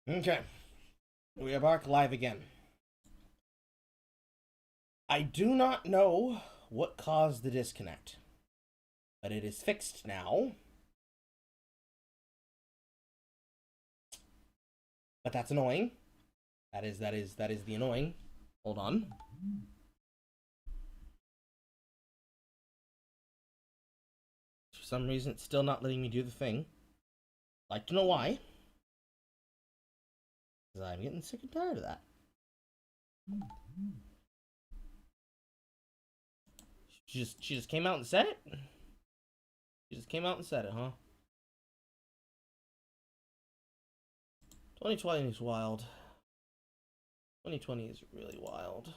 Okay, we are back live again. I do not know what caused the disconnect, but it is fixed now. But that's annoying. That is the annoying. Hold on. For some reason, it's still not letting me do the thing. I'd like to know why. Because I'm getting sick and tired of that. She just came out and said it? She just came out and said it, huh? 2020 is wild. 2020 is really wild.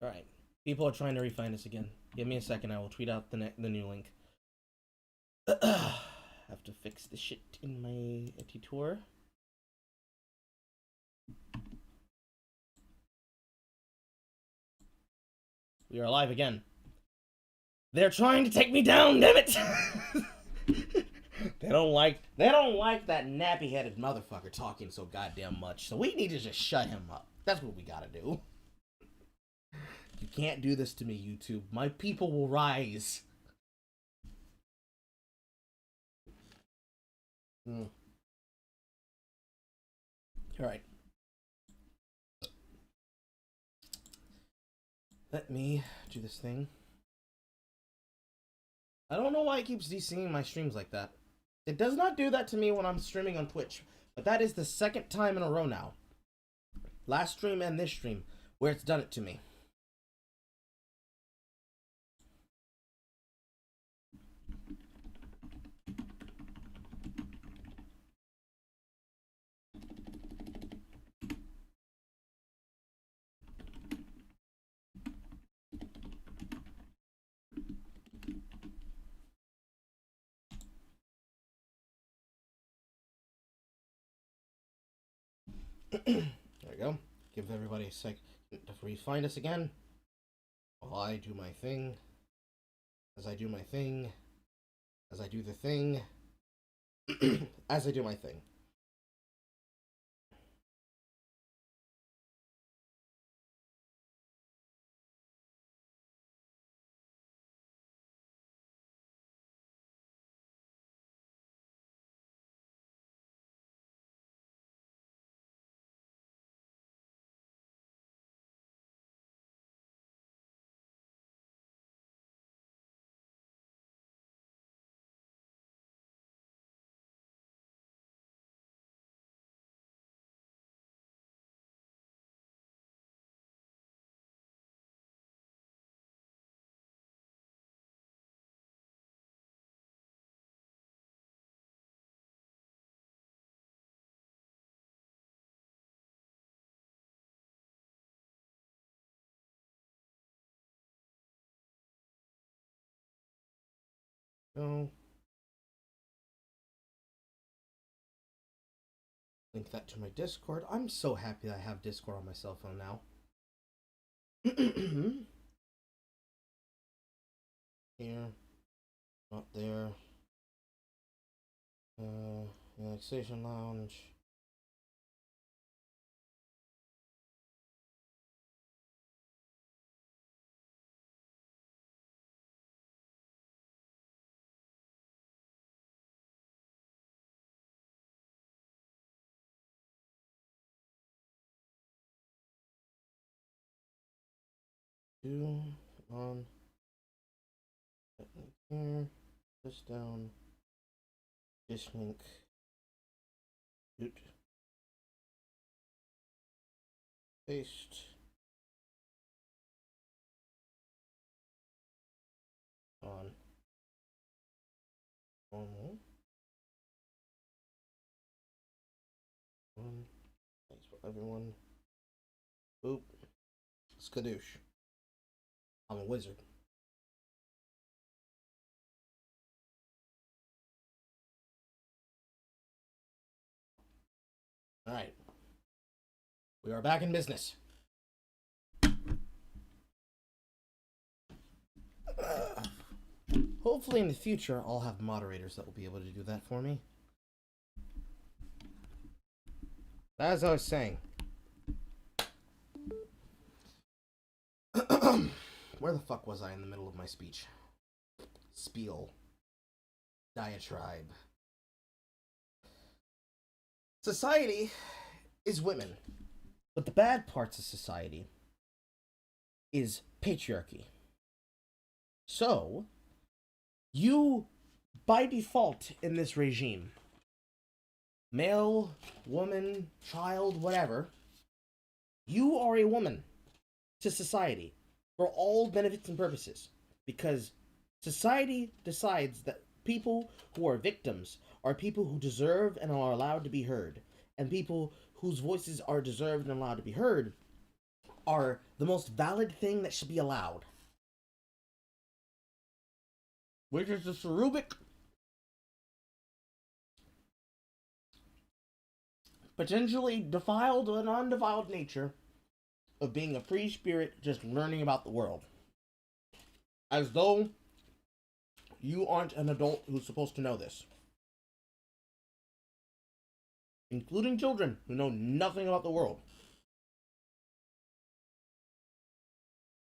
Alright. People are trying to refine us again. Give me a second, I will tweet out the new link. Have to fix the shit in my editor. We are live again. They're trying to take me down, damn it! They don't like that nappy-headed motherfucker talking so goddamn much. So we need to just shut him up. That's what we gotta do. You can't do this to me, YouTube. My people will rise. Alright. Let me do this thing. I don't know why it keeps desynching my streams like that. It does not do that to me when I'm streaming on Twitch. But that is the second time in a row now. Last stream and this stream where it's done it to me. There we go. Give everybody a sec to find us again. While I do my thing. As I do my thing. As I do the thing. As I do my thing. So link that to my Discord. I'm so happy I have Discord on my cell phone now. Here. Not there. Relaxation lounge. Two on. Here. This down. This link. Shoot. Paste. On. Normal. On. Thanks for everyone. Boop. Skadoosh. I'm a wizard. Alright. We are back in business. Hopefully in the future, I'll have moderators that will be able to do that for me. As I was saying, where the fuck was I in the middle of my speech? Spiel. Diatribe. Society is women. But the bad parts of society is patriarchy. So, you, by default in this regime, male, woman, child, whatever, you are a woman to society for all benefits and purposes. Because society decides that people who are victims are people who deserve and are allowed to be heard. And people whose voices are deserved and allowed to be heard are the most valid thing that should be allowed. Which is the cherubic, potentially defiled and undefiled nature of being a free spirit just learning about the world. As though you aren't an adult who's supposed to know this. Including children who know nothing about the world.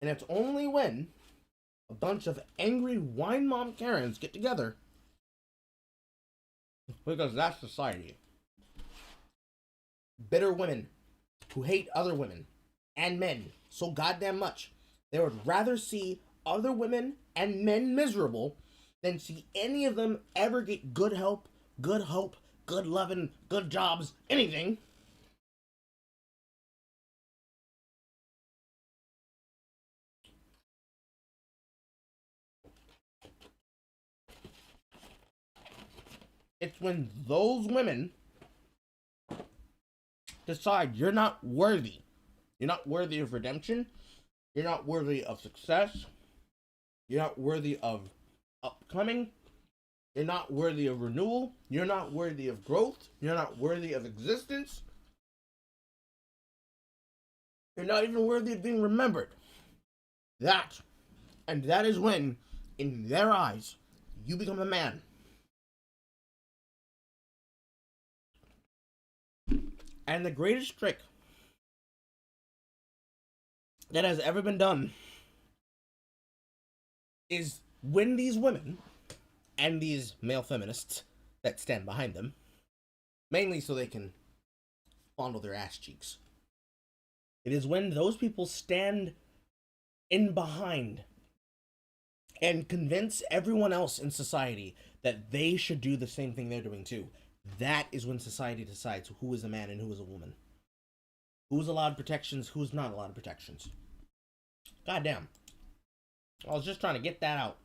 And it's only when a bunch of angry wine mom Karens get together, because that's society. Bitter women who hate other women and men so goddamn much, they would rather see other women and men miserable than see any of them ever get good help, good hope, good loving, good jobs, anything. It's when those women decide you're not worthy. You're not worthy of redemption. You're not worthy of success. You're not worthy of upcoming. You're not worthy of renewal. You're not worthy of growth. You're not worthy of existence. You're not even worthy of being remembered. That is when, in their eyes, you become a man. And the greatest trick that has ever been done is when these women and these male feminists that stand behind them, mainly so they can fondle their ass cheeks, it is when those people stand in behind and convince everyone else in society that they should do the same thing they're doing too. That is when society decides who is a man and who is a woman. Who's allowed protections, who's not allowed protections. Goddamn. I was just trying to get that out.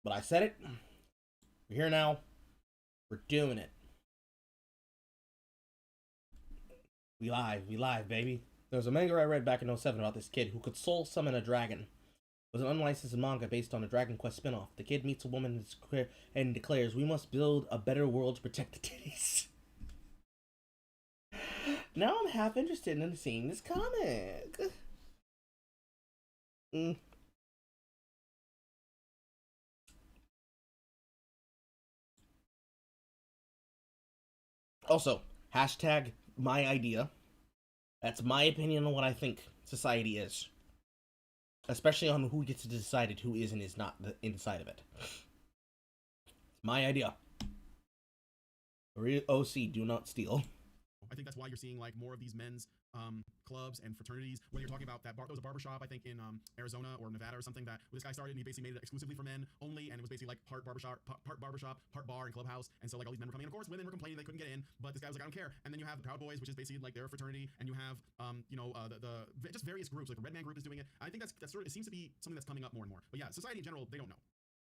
But I said it. We're here now. We're doing it. We live, baby. There was a manga I read back in 07 about this kid who could soul summon a dragon. It was an unlicensed manga based on a Dragon Quest spinoff. The kid meets a woman and declares, "We must build a better world to protect the titties." Now I'm half interested in seeing this comic. Also, hashtag my idea. That's my opinion on what I think society is. Especially on who gets to decide who is and is not inside of it. It's my idea. OC, do not steal. I think that's why you're seeing like more of these men's clubs and fraternities. Whether you're talking about that there was a barbershop, I think in Arizona or Nevada or something, that this guy started and he basically made it exclusively for men only, and it was basically like part barbershop, part bar and clubhouse. And so like all these men were coming in. Of course, women were complaining they couldn't get in, but this guy was like, I don't care. And then you have the Proud Boys, which is basically like their fraternity, and you have the just various groups, like the Red Man group is doing it. I think that's sort of, it seems to be something that's coming up more and more. But yeah, society in general, they don't know.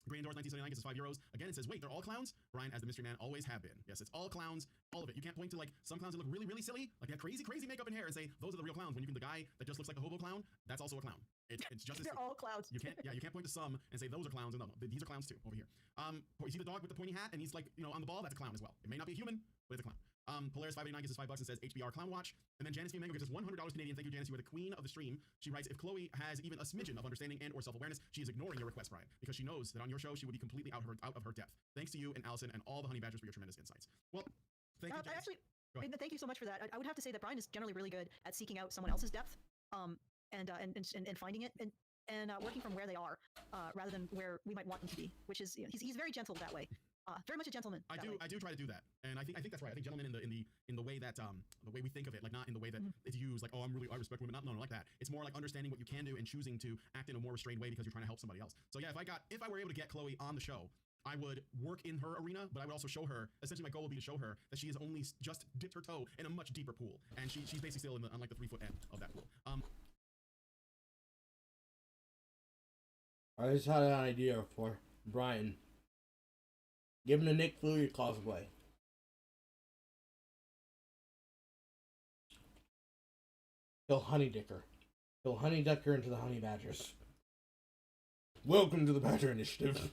Green Doors 1979 gets us €5. Again, it says, wait, they're all clowns? Brian, as the mystery man, always have been. Yes, it's all clowns, all of it. You can't point to like some clowns that look really, really silly, like they have crazy, crazy makeup and hair, and say those are the real clowns. When you can, the guy that just looks like a hobo clown, that's also a clown. It's just they're all clowns. You can't point to some and say those are clowns. And no, these are clowns too over here. You see the dog with the pointy hat, and he's like, on the ball. That's a clown as well. It may not be a human, but it's a clown. Polaris589 gives us $5 and says HBR Clown Watch. And then Janice V. Mango gives us $100 Canadian. Thank you, Janice. You are the queen of the stream. She writes, if Chloe has even a smidgen of understanding and or self-awareness, she is ignoring your request, Brian, because she knows that on your show, she would be completely out of her depth. Thanks to you and Allison and all the honey badgers for your tremendous insights. Well, thank you, Janice. Actually, thank you so much for that. I would have to say that Brian is generally really good at seeking out someone else's depth, and finding it and working from where they are, rather than where we might want them to be. Which is, he's very gentle that way. Very much a gentleman. I do try to do that, and I think that's right. I think gentlemen in the way that the way we think of it, like not in the way that it's used, like, oh, I respect women, not like that. It's more like understanding what you can do and choosing to act in a more restrained way because you're trying to help somebody else. So yeah, if I were able to get Chloe on the show, I would work in her arena, but I would also show her. Essentially, my goal would be to show her that she has only just dipped her toe in a much deeper pool, and she's basically still on like the 3-foot end of that pool. I just had an idea for Brian. Give him the Nick Fury cosplay. He'll honeydicker. He'll honeydicker into the honey badgers. Welcome to the Badger Initiative.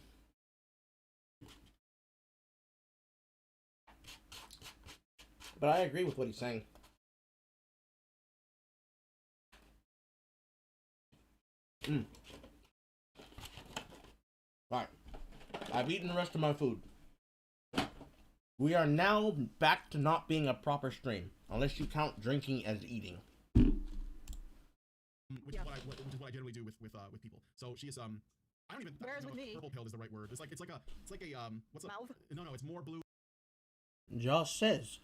But I agree with what he's saying. Alright. I've eaten the rest of my food. We are now back to not being a proper stream, unless you count drinking as eating. Which is what I generally do with people. So she is I don't even know if purple pilled is the right word. It's like a what's Mauve? No, it's more blue. Josh says,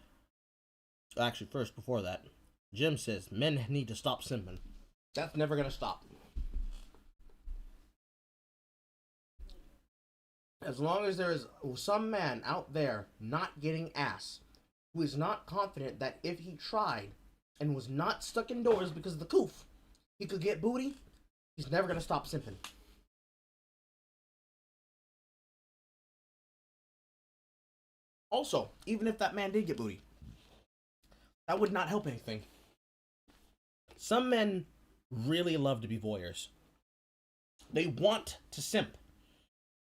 actually first before that, Jim says men need to stop simping. That's never gonna stop. As long as there is some man out there not getting ass, who is not confident that if he tried and was not stuck indoors because of the coof, he could get booty, he's never gonna stop simping. Also, even if that man did get booty, that would not help anything. Some men really love to be voyeurs. They want to simp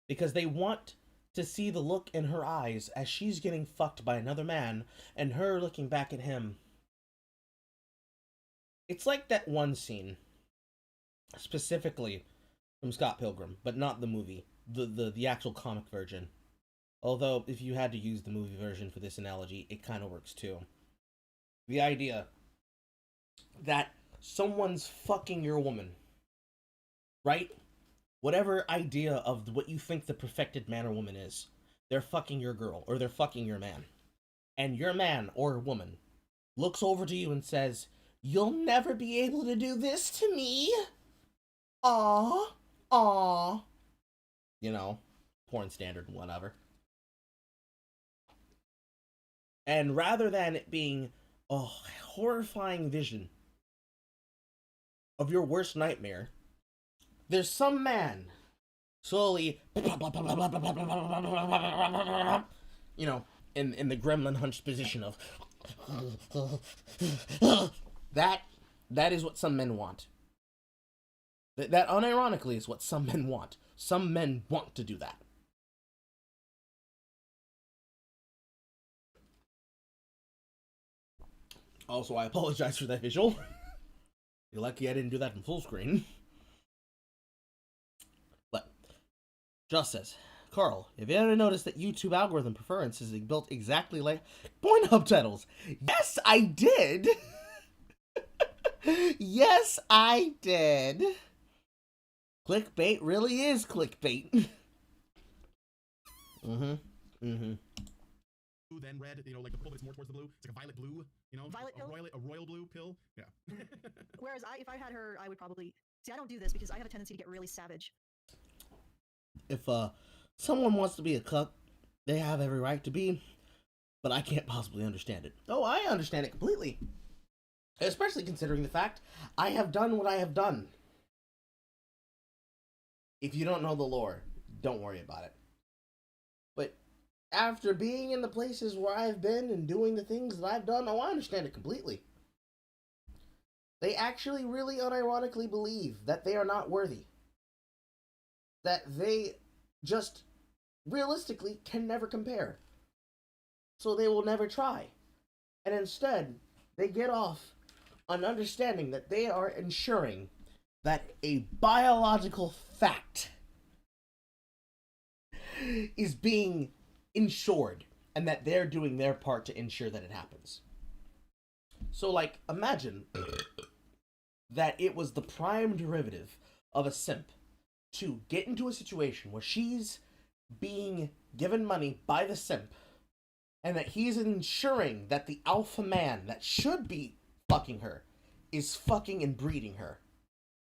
because they want to see the look in her eyes as she's getting fucked by another man and her looking back at him. It's like that one scene, specifically from Scott Pilgrim, but not the movie, the actual comic version. Although, if you had to use the movie version for this analogy, it kind of works too. The idea that someone's fucking your woman, right? Whatever idea of what you think the perfected man or woman is, they're fucking your girl, or they're fucking your man. And your man or woman looks over to you and says, "You'll never be able to do this to me. Aw, aw." You know, porn standard, whatever. And rather than it being a horrifying vision of your worst nightmare, there's some man slowly, you know, in the gremlin hunched position of that is what some men want. That unironically is what some men want. Some men want to do that. Also, I apologize for that visual. You're lucky I didn't do that in full screen. But, Just says, Carl, have you ever noticed that YouTube algorithm preference is built exactly like Pornhub titles? Yes, I did! Yes, I did! Clickbait really is clickbait. Blue, then red, you know, like the pill that's more towards the blue. It's like a violet blue, you know, violet pill? A royal blue pill. Yeah. Whereas if I had her, I would probably see. I don't do this because I have a tendency to get really savage. If someone wants to be a cuck, they have every right to be, but I can't possibly understand it. Oh, I understand it completely, especially considering the fact I have done what I have done. If you don't know the lore, don't worry about it. But after being in the places where I've been and doing the things that I've done, oh, I understand it completely. They actually really unironically believe that they are not worthy. That they just realistically can never compare. So they will never try. And instead, they get off on understanding that they are ensuring that a biological fact is being ensured and that they're doing their part to ensure that it happens. So, like, imagine that it was the prime derivative of a simp to get into a situation where she's being given money by the simp and that he's ensuring that the alpha man that should be fucking her is fucking and breeding her.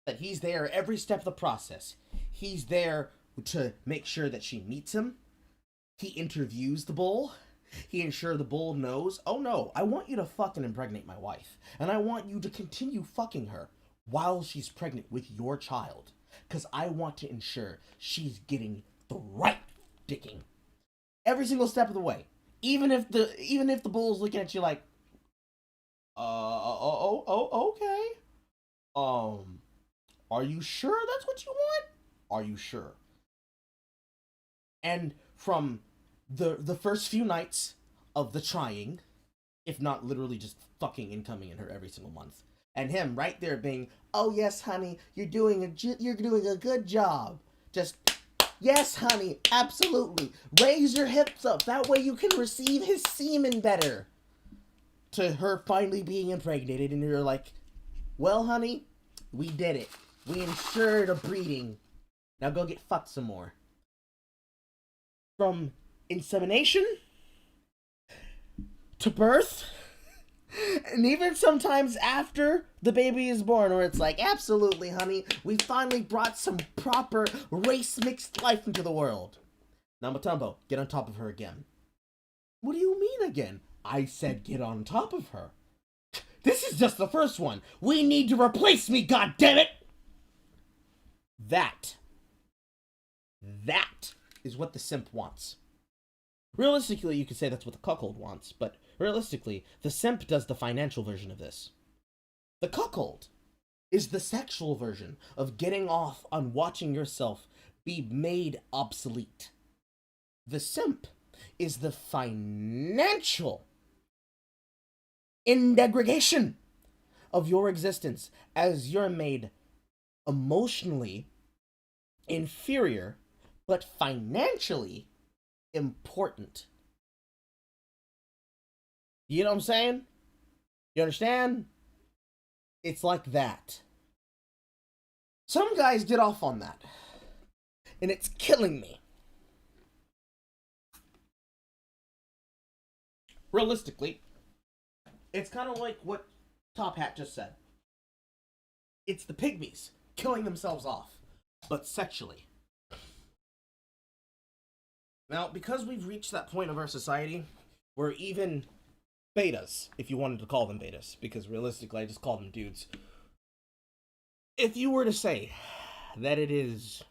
That he's there every step of the process. He's there to make sure that she meets him. He interviews the bull. He ensures the bull knows, oh no, I want you to fucking impregnate my wife. And I want you to continue fucking her while she's pregnant with your child. Because I want to ensure she's getting the right dicking. Every single step of the way. Even if the bull's looking at you like, okay. Are you sure that's what you want? Are you sure? And from the first few nights of the trying, if not literally just fucking incoming in her every single month, and him right there being, oh yes, honey, you're doing a good job. Just, yes, honey, absolutely. Raise your hips up. That way you can receive his semen better. To her finally being impregnated, and you're like, well, honey, we did it. We ensured a breeding. Now go get fucked some more. From insemination to birth, and even sometimes after the baby is born, where it's like, absolutely, honey, we finally brought some proper race-mixed life into the world. Now, Matumbo, get on top of her again. What do you mean again? I said get on top of her. This is just the first one. We need to replace me, goddammit! That is what the simp wants. Realistically, you could say that's what the cuckold wants, but realistically, the simp does the financial version of this. The cuckold is the sexual version of getting off on watching yourself be made obsolete. The simp is the financial degradation of your existence as you're made emotionally inferior but financially important. You know what I'm saying? You understand? It's like that. Some guys get off on that, and it's killing me. Realistically, it's kind of like what Top Hat just said. It's the pygmies killing themselves off, but sexually. Now, because we've reached that point of our society where even betas, if you wanted to call them betas, because realistically I just call them dudes. If you were to say that it is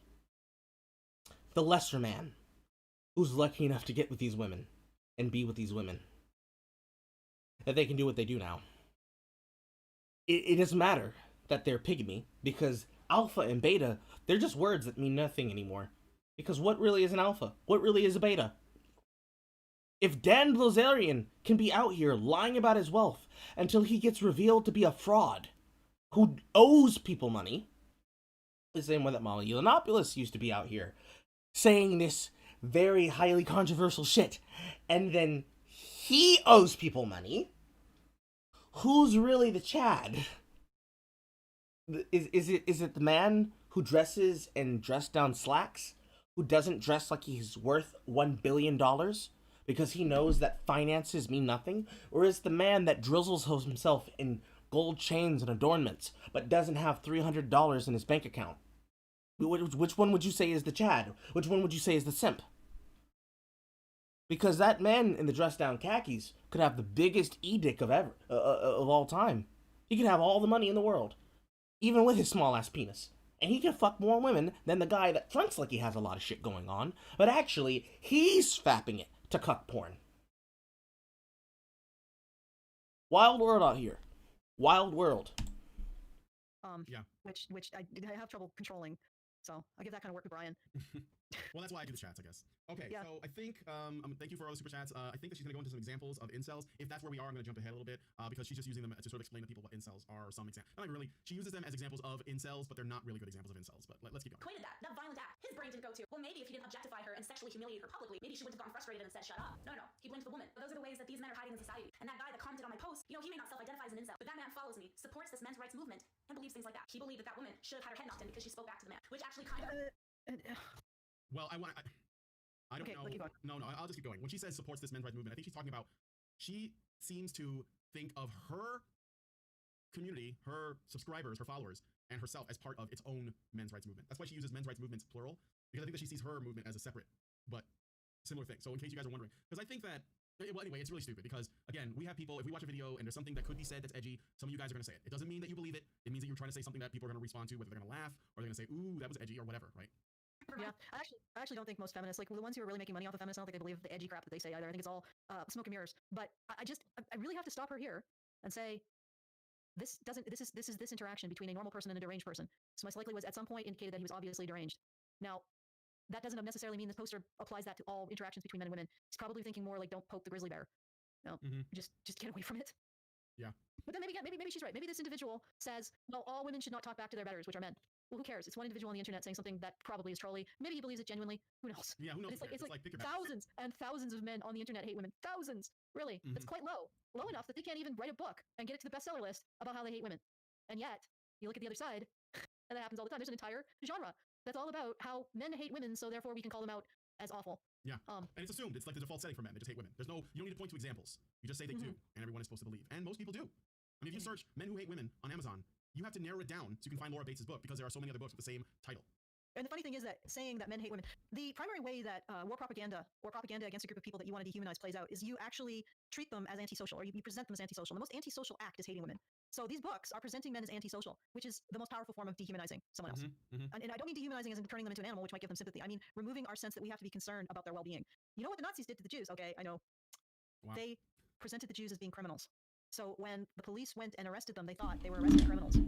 the lesser man who's lucky enough to get with these women and be with these women, that they can do what they do now, it doesn't matter that they're pygmy, because alpha and beta, they're just words that mean nothing anymore. Because what really is an alpha? What really is a beta? If Dan Blazarian can be out here lying about his wealth until he gets revealed to be a fraud who owes people money, the same way that Molly Yiannopoulos used to be out here saying this very highly controversial shit, and then he owes people money, who's really the Chad? Is it the man who dresses in dress-down slacks, who doesn't dress like he's worth $1 billion because he knows that finances mean nothing? Or is the man that drizzles himself in gold chains and adornments but doesn't have $300 in his bank account? Which one would you say is the Chad? Which one would you say is the simp? Because that man in the dress-down khakis could have the biggest edict of all time. He could have all the money in the world, even with his small-ass penis. And he can fuck more women than the guy that fronts like he has a lot of shit going on, but actually, he's fapping it to cuck porn. Wild world out here. Wild world. Yeah. Which I have trouble controlling. So I give that kind of work to Brian. Well, that's why I do the chats, I guess. Okay, Yeah. so I think, thank you for all the super chats. I think that she's going to go into some examples of incels. If that's where we are, I'm going to jump ahead a little bit because she's just using them to sort of explain to people what incels are. Some examples. Not really. She uses them as examples of incels, but they're not really good examples of incels. But let's keep going. Equated that violent act, his brain didn't go to, well, maybe if he didn't objectify her and sexually humiliate her publicly, maybe she wouldn't have gotten frustrated and said, shut up. No, he blamed the woman. But those are the ways that these men are hiding in society. And that guy that commented on my post, he may not self-identify as an incel, but that man follows me, supports this men's rights movement, and believes things like that. He believed that woman should have had her head knocked in because she spoke back to the man, which actually kind of... Well, I don't Okay, know. keep going. No, I'll just keep going. When she says supports this men's rights movement, I think she's talking about, she seems to think of her community, her subscribers, her followers, and herself as part of its own men's rights movement. That's why she uses men's rights movements plural, because I think that she sees her movement as a separate but similar thing. So in case you guys are wondering, because I think that, well, anyway, it's really stupid because, again, we have people, if we watch a video and there's something that could be said that's edgy, some of you guys are going to say it. It doesn't mean that you believe it. It means that you're trying to say something that people are going to respond to, whether they're going to laugh or they're going to say, ooh, that was edgy or whatever, right? Yeah, I actually don't think most feminists, like the ones who are really making money off of feminists, I don't think they believe the edgy crap that they say either. I think it's all smoke and mirrors. But I really have to stop her here and say, this is this interaction between a normal person and a deranged person. So most likely was at some point indicated that he was obviously deranged. Now, that doesn't necessarily mean this poster applies that to all interactions between men and women. He's probably thinking more like, don't poke the grizzly bear. No, just get away from it. Yeah. But then maybe she's right. Maybe this individual says, well, all women should not talk back to their betters, which are men. Well, who cares? It's one individual on the internet saying something that probably is trolly. Maybe he believes it genuinely. Who knows? Yeah, who knows? It's like thousands and thousands of men on the internet hate women. Thousands, really. That's quite low. Low enough that they can't even write a book and get it to the bestseller list about how they hate women. And yet, you look at the other side, and that happens all the time. There's an entire genre that's all about how men hate women, so therefore we can call them out as awful. Yeah, and it's assumed. It's like the default setting for men. They just hate women. You don't need to point to examples. You just say they do, and everyone is supposed to believe. And most people do. I mean, if you search men who hate women on Amazon, you have to narrow it down so you can find Laura Bates' book because there are so many other books with the same title. And the funny thing is that saying that men hate women, the primary way that war propaganda or propaganda against a group of people that you want to dehumanize plays out is you actually treat them as antisocial, or you present them as antisocial. The most antisocial act is hating women. So these books are presenting men as antisocial, which is the most powerful form of dehumanizing someone else. And I don't mean dehumanizing as in turning them into an animal, which might give them sympathy. I mean removing our sense that we have to be concerned about their well-being. You know what the Nazis did to the Jews? Okay, I know. Wow. They presented the Jews as being criminals. So when the police went and arrested them, they thought they were arresting criminals.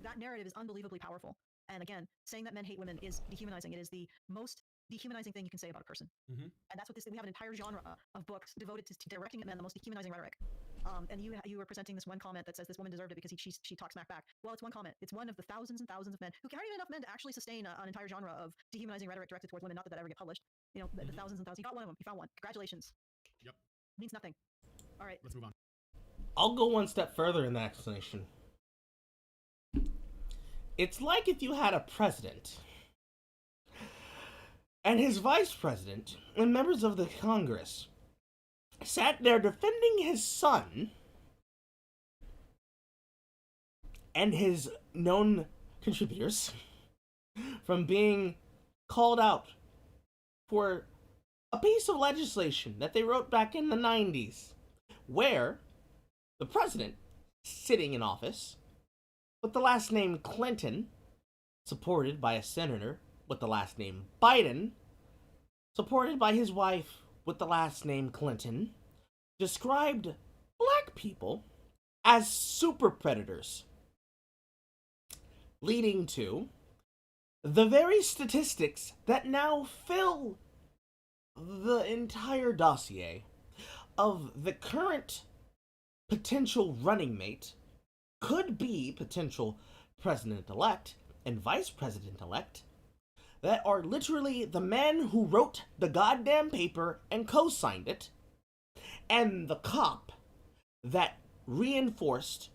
That narrative is unbelievably powerful. And again, saying that men hate women is dehumanizing. It is the most dehumanizing thing you can say about a person. And that's what we have an entire genre of books devoted to directing at men the most dehumanizing rhetoric. And you were presenting this one comment that says this woman deserved it because she talks smack back. Well, it's one comment. It's one of the thousands and thousands of men who aren't even enough men to actually sustain an entire genre of dehumanizing rhetoric directed towards women. Not that ever get published. You know, the thousands and thousands. You got one of them. You found one. Congratulations. Yep. Means nothing. All right. Let's move on. I'll go one step further in that explanation. It's like if you had a president and his vice president and members of the Congress sat there defending his son and his known contributors from being called out for a piece of legislation that they wrote back in the 90s, where the president, sitting in office, with the last name Clinton, supported by a senator with the last name Biden, supported by his wife with the last name Clinton, described black people as super predators, leading to the very statistics that now fill the entire dossier of the current potential running mate, could be potential president-elect and vice president-elect, that are literally the men who wrote the goddamn paper and co-signed it, and the cop that reinforced,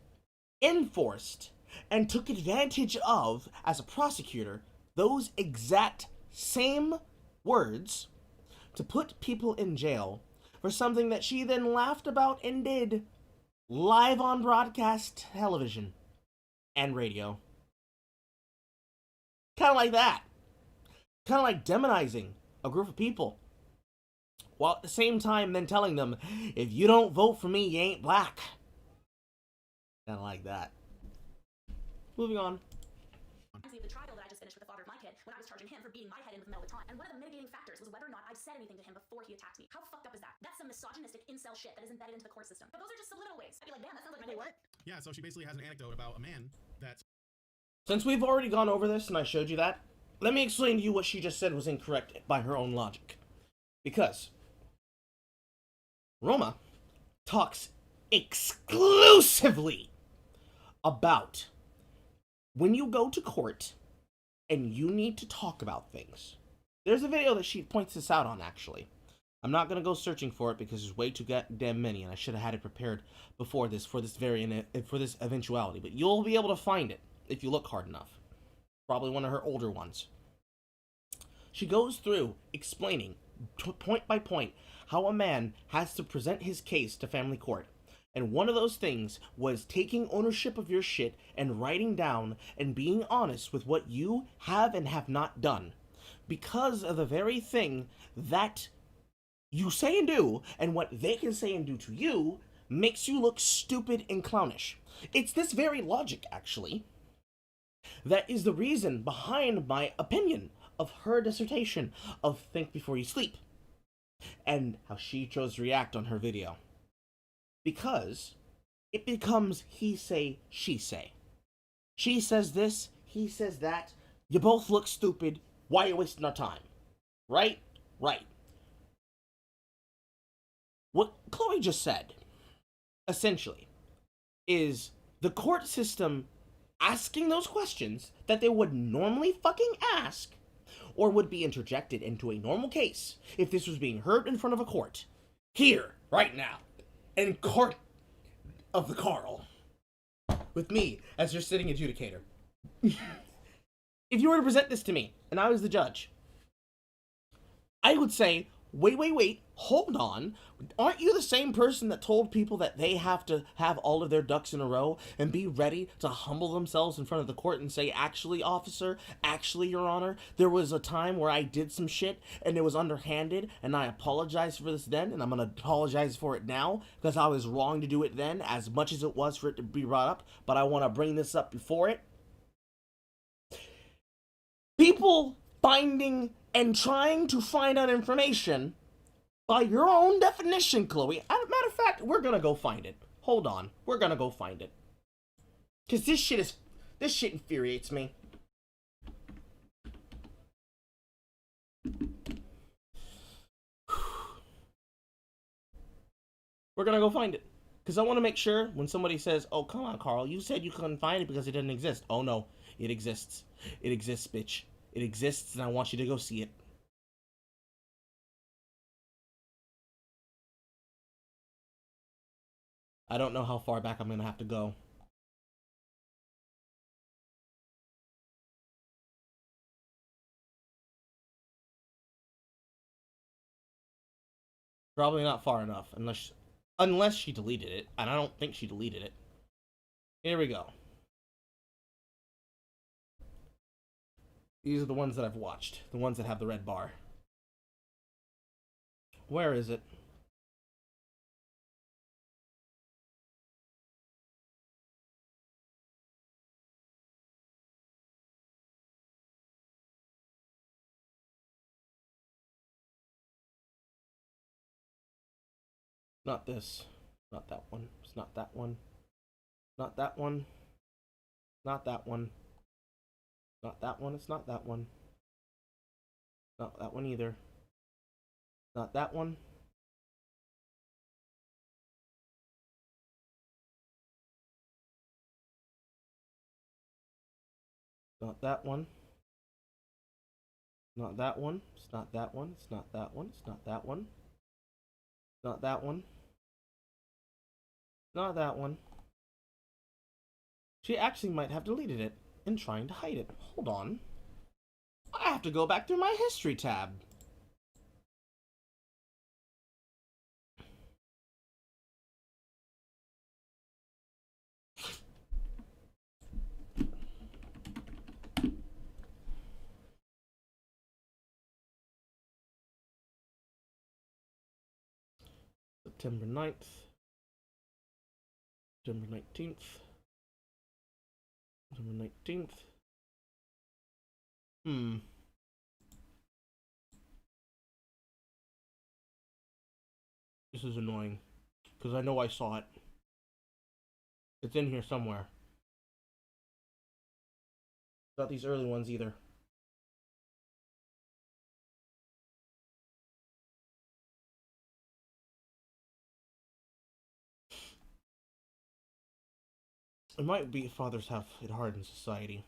enforced, and took advantage of, as a prosecutor, those exact same words to put people in jail for something that she then laughed about and did live on broadcast television and radio. Kind of like that. Kind of like demonizing a group of people, while at the same time then telling them, if you don't vote for me, you ain't black. Kind of like that. Moving on. The trial that I just finished with the father of my kid, when I was charging him for beating my head in with metal baton. And one of the mitigating factors was whether or not I'd said anything to him before he attacked me. How fucked up is that? That's some misogynistic incel shit that is embedded into the court system. But those are just some little ways. I'd be like, damn, that sounds like my what? Yeah, so she basically has an anecdote about a man that... Since we've already gone over this and I showed you that, let me explain to you what she just said was incorrect by her own logic. Because Roma talks exclusively about when you go to court and you need to talk about things. There's a video that she points this out on, actually. I'm not going to go searching for it because there's way too damn many, and I should have had it prepared before this for this eventuality. But you'll be able to find it if you look hard enough. Probably one of her older ones. She goes through explaining point by point how a man has to present his case to family court. And one of those things was taking ownership of your shit and writing down and being honest with what you have and have not done. Because of the very thing that you say and do, and what they can say and do to you, makes you look stupid and clownish. It's this very logic, actually, that is the reason behind my opinion of her dissertation of Think Before You Sleep, and how she chose to react on her video. Because it becomes he say, she say. She says this, he says that. You both look stupid. Why are you wasting our time? Right? Right. What Chloe just said, essentially, is the court system asking those questions that they would normally fucking ask, or would be interjected into a normal case if this was being heard in front of a court. Here, right now, in court of the Carl, with me as your sitting adjudicator. If you were to present this to me, and I was the judge, I would say, wait, hold on. Aren't you the same person that told people that they have to have all of their ducks in a row and be ready to humble themselves in front of the court and say, actually, officer, actually, your honor, there was a time where I did some shit and it was underhanded and I apologize for this then and I'm going to apologize for it now because I was wrong to do it then as much as it was for it to be brought up, but I want to bring this up before it. People finding and trying to find out information by your own definition, Chloe. As a matter of fact, we're gonna go find it. Hold on. We're gonna go find it. Cause this shit infuriates me. We're gonna go find it. Cause I wanna make sure when somebody says, oh, come on, Carl, you said you couldn't find it because it didn't exist. Oh no, it exists. It exists, bitch. It exists, and I want you to go see it. I don't know how far back I'm gonna have to go. Probably not far enough, unless she deleted it, and I don't think she deleted it. Here we go. These are the ones that I've watched. The ones that have the red bar. Where is it? Not this. Not that one. It's not that one. Not that one. Not that one. Not that one. It's not that one. Not that one either. Not that one. Not that one. Not that one. It's not that one. It's not that one. It's not that one. Not that one. Not that one. She actually might have deleted it and trying to hide it. Hold on. I have to go back through my history tab. September 9th. September 19th. September 19th. This is annoying. Because I know I saw it. It's in here somewhere. Not these early ones either. It might be fathers have it hard in society.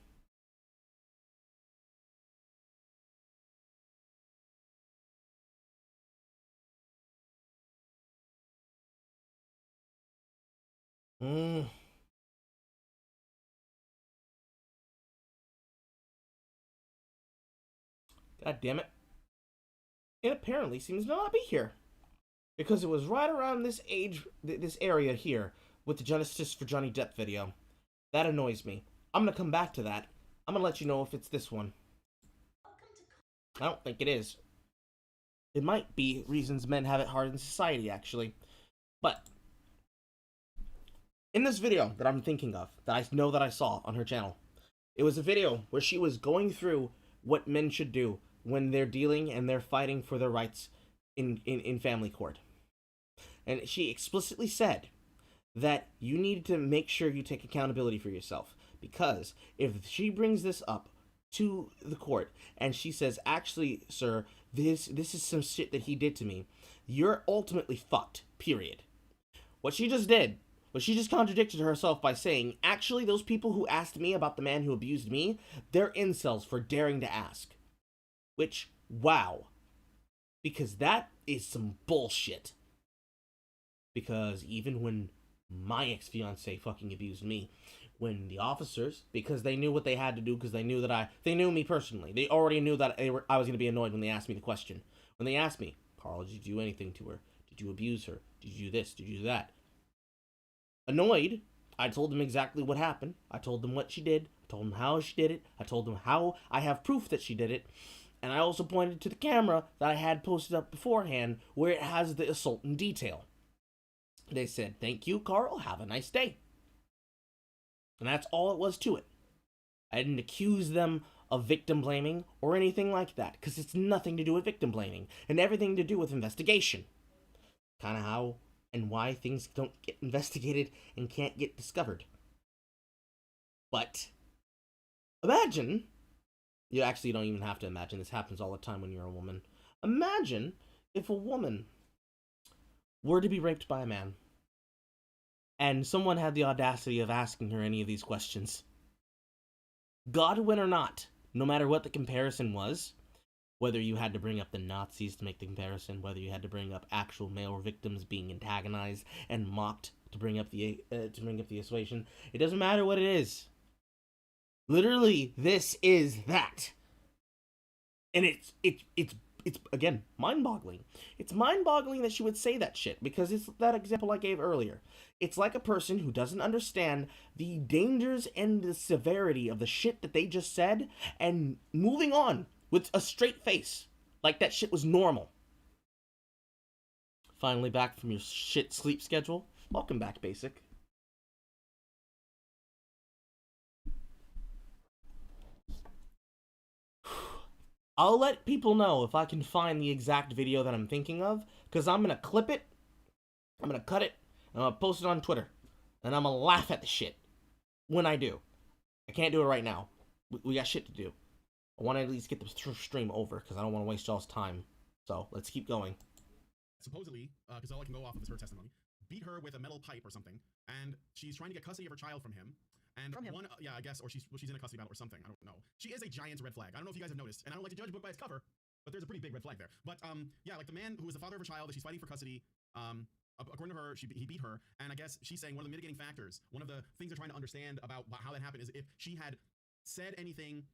God damn it. It apparently seems to not be here. Because it was right around this age, this area here, with the Genesis for Johnny Depp video. That annoys me. I'm gonna come back to that. I'm gonna let you know if it's this one. I don't think it is. It might be reasons men have it hard in society, actually. But in this video that I'm thinking of, that I know that I saw on her channel, it was a video where she was going through what men should do when they're dealing and they're fighting for their rights in family court. And she explicitly said that you need to make sure you take accountability for yourself. Because if she brings this up to the court and she says, actually, sir, this is some shit that he did to me, you're ultimately fucked, period. What she just did was she just contradicted herself by saying, actually, those people who asked me about the man who abused me, they're incels for daring to ask. Which, wow. Because that is some bullshit. Because even when my ex-fiance fucking abused me, when the officers, because they knew what they had to do, because they knew that they knew me personally. They already knew that I was going to be annoyed when they asked me the question. When they asked me, Carl, did you do anything to her? Did you abuse her? Did you do this? Did you do that? Annoyed, I told them exactly what happened. I told them what she did. I told them how she did it. I told them how I have proof that she did it. And I also pointed to the camera that I had posted up beforehand where it has the assault in detail. They said, thank you, Carl. Have a nice day. And that's all it was to it. I didn't accuse them of victim blaming or anything like that, because it's nothing to do with victim blaming and everything to do with investigation. Kind of how and why things don't get investigated and can't get discovered. But imagine, you actually don't even have to imagine, this happens all the time when you're a woman. Imagine if a woman were to be raped by a man and someone had the audacity of asking her any of these questions. Godwin or not, no matter what the comparison was, whether you had to bring up the Nazis to make the comparison, whether you had to bring up actual male victims being antagonized and mocked to bring up the assuasion, it doesn't matter what it is. Literally, this is that. And it's again mind-boggling. It's mind-boggling that she would say that shit, because it's that example I gave earlier. It's like a person who doesn't understand the dangers and the severity of the shit that they just said and moving on with a straight face, like that shit was normal. Finally back from your shit sleep schedule? Welcome back, Basic. I'll let people know if I can find the exact video that I'm thinking of, because I'm going to clip it, I'm going to cut it, and I'm going to post it on Twitter, and I'm going to laugh at the shit when I do. I can't do it right now. We got shit to do. I want to at least get the stream over, because I don't want to waste y'all's time. So, let's keep going. Supposedly, because all I can go off of is her testimony, beat her with a metal pipe or something, and she's trying to get custody of her child from him. And From him. yeah, I guess, or she's in a custody battle or something. I don't know. She is a giant red flag. I don't know if you guys have noticed, and I don't like to judge a book by its cover, but there's a pretty big red flag there. But yeah, like the man who was the father of her child that she's fighting for custody, according to her, he beat her, and I guess she's saying one of the mitigating factors, one of the things they're trying to understand about how that happened is if she had said anything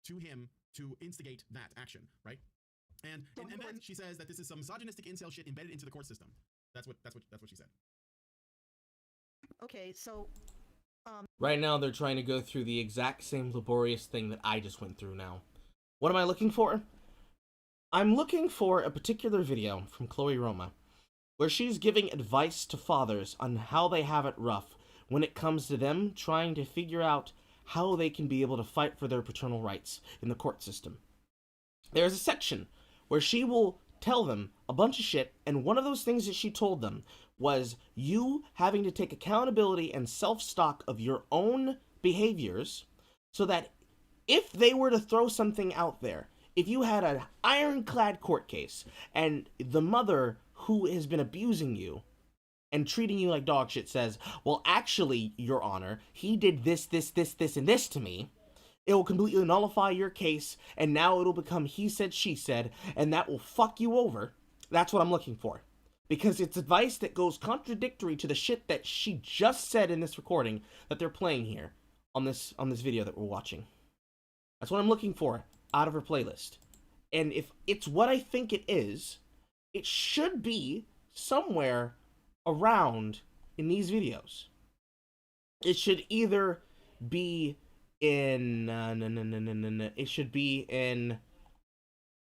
to him to instigate that action, right? And then she says that this is some misogynistic incel shit embedded into the court system. That's what she said. Okay, so Right now, they're trying to go through the exact same laborious thing that I just went through now. What am I looking for? I'm looking for a particular video from Chloe Roma, where she's giving advice to fathers on how they have it rough when it comes to them trying to figure out how they can be able to fight for their paternal rights in the court system. There's a section where she will tell them a bunch of shit, and one of those things that she told them was you having to take accountability and self-stock of your own behaviors so that if they were to throw something out there, if you had an ironclad court case and the mother who has been abusing you and treating you like dog shit says, well, actually, Your Honor, he did this, and this to me, it will completely nullify your case, and now it'll become he said, she said, and that will fuck you over. That's what I'm looking for. Because it's advice that goes contradictory to the shit that she just said in this recording that they're playing here on this video that we're watching. That's what I'm looking for out of her playlist. And if it's what I think it is, it should be somewhere around in these videos. It should either be in it should be in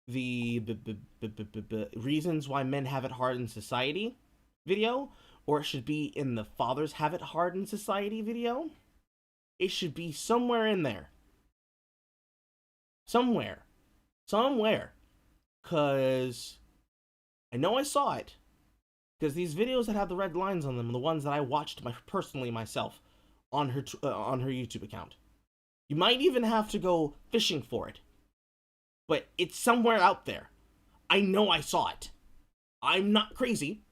the reasons why men have it hard in society video, or it should be in the fathers have it hard in society video. It should be somewhere in there. Somewhere. Because I know I saw it. Because these videos that have the red lines on them are the ones that I watched personally myself on her YouTube account. You might even have to go fishing for it. But it's somewhere out there. I know I saw it. I'm not crazy.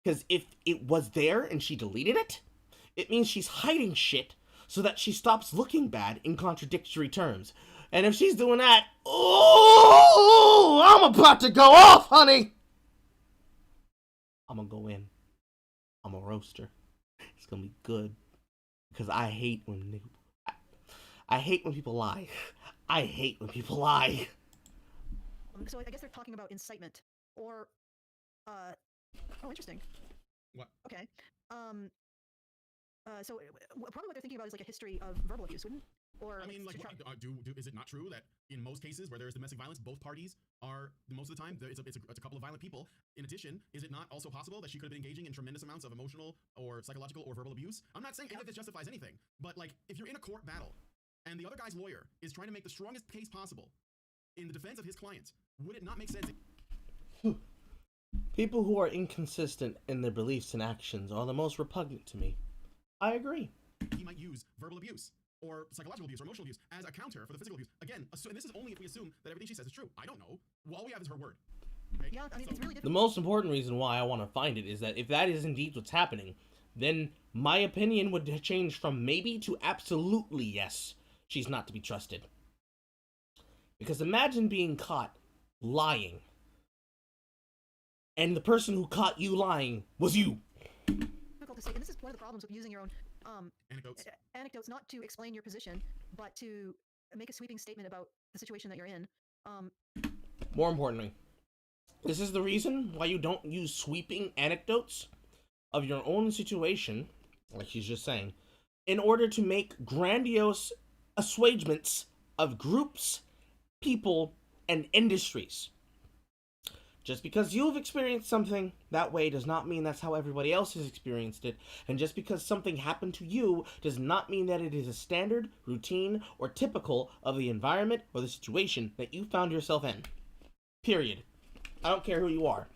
Because if it was there and she deleted it, it means she's hiding shit so that she stops looking bad in contradictory terms. And if she's doing that, oh, I'm about to go off, honey. I'm gonna go in. I'm a roaster. It's gonna be good. Because I hate when people lie. I hate when people lie. So I guess they're talking about incitement, or, oh, interesting. What? Okay. So probably what they're thinking about is like a history of verbal abuse, wouldn't? Or I mean, like, is it not true that in most cases where there is domestic violence, both parties are, most of the time, it's a couple of violent people? In addition, is it not also possible that she could have been engaging in tremendous amounts of emotional or psychological or verbal abuse? I'm not saying any of this justifies anything, but like, if you're in a court battle and the other guy's lawyer is trying to make the strongest case possible in the defense of his client, would it not make sense? People who are inconsistent in their beliefs and actions are the most repugnant to me. I agree. He might use verbal abuse or psychological abuse or emotional abuse as a counter for the physical abuse. Again, and this is only if we assume that everything she says is true. I don't know. All we have is her word. Okay? Yeah, I mean, it's really The difficult. most important reason why I want to find it is that if that is indeed what's happening, then my opinion would change from maybe to absolutely yes, she's not to be trusted. Because imagine being caught lying, and the person who caught you lying was you. Difficult to say, and this is one of the problems with using your own Anecdotes. not to explain your position, but to make a sweeping statement about the situation that you're in. More importantly, this is the reason why you don't use sweeping anecdotes of your own situation, like she's just saying, in order to make grandiose assuagements of groups, people, and industries. Just because you've experienced something that way does not mean that's how everybody else has experienced it. And just because something happened to you does not mean that it is a standard, routine, or typical of the environment or the situation that you found yourself in. Period. I don't care who you are.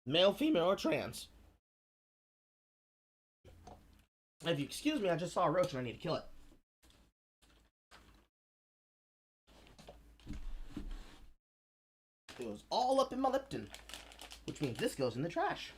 Male, female, or trans. If you excuse me, I just saw a roach and I need to kill it. It was all up in my Lipton, which means this goes in the trash.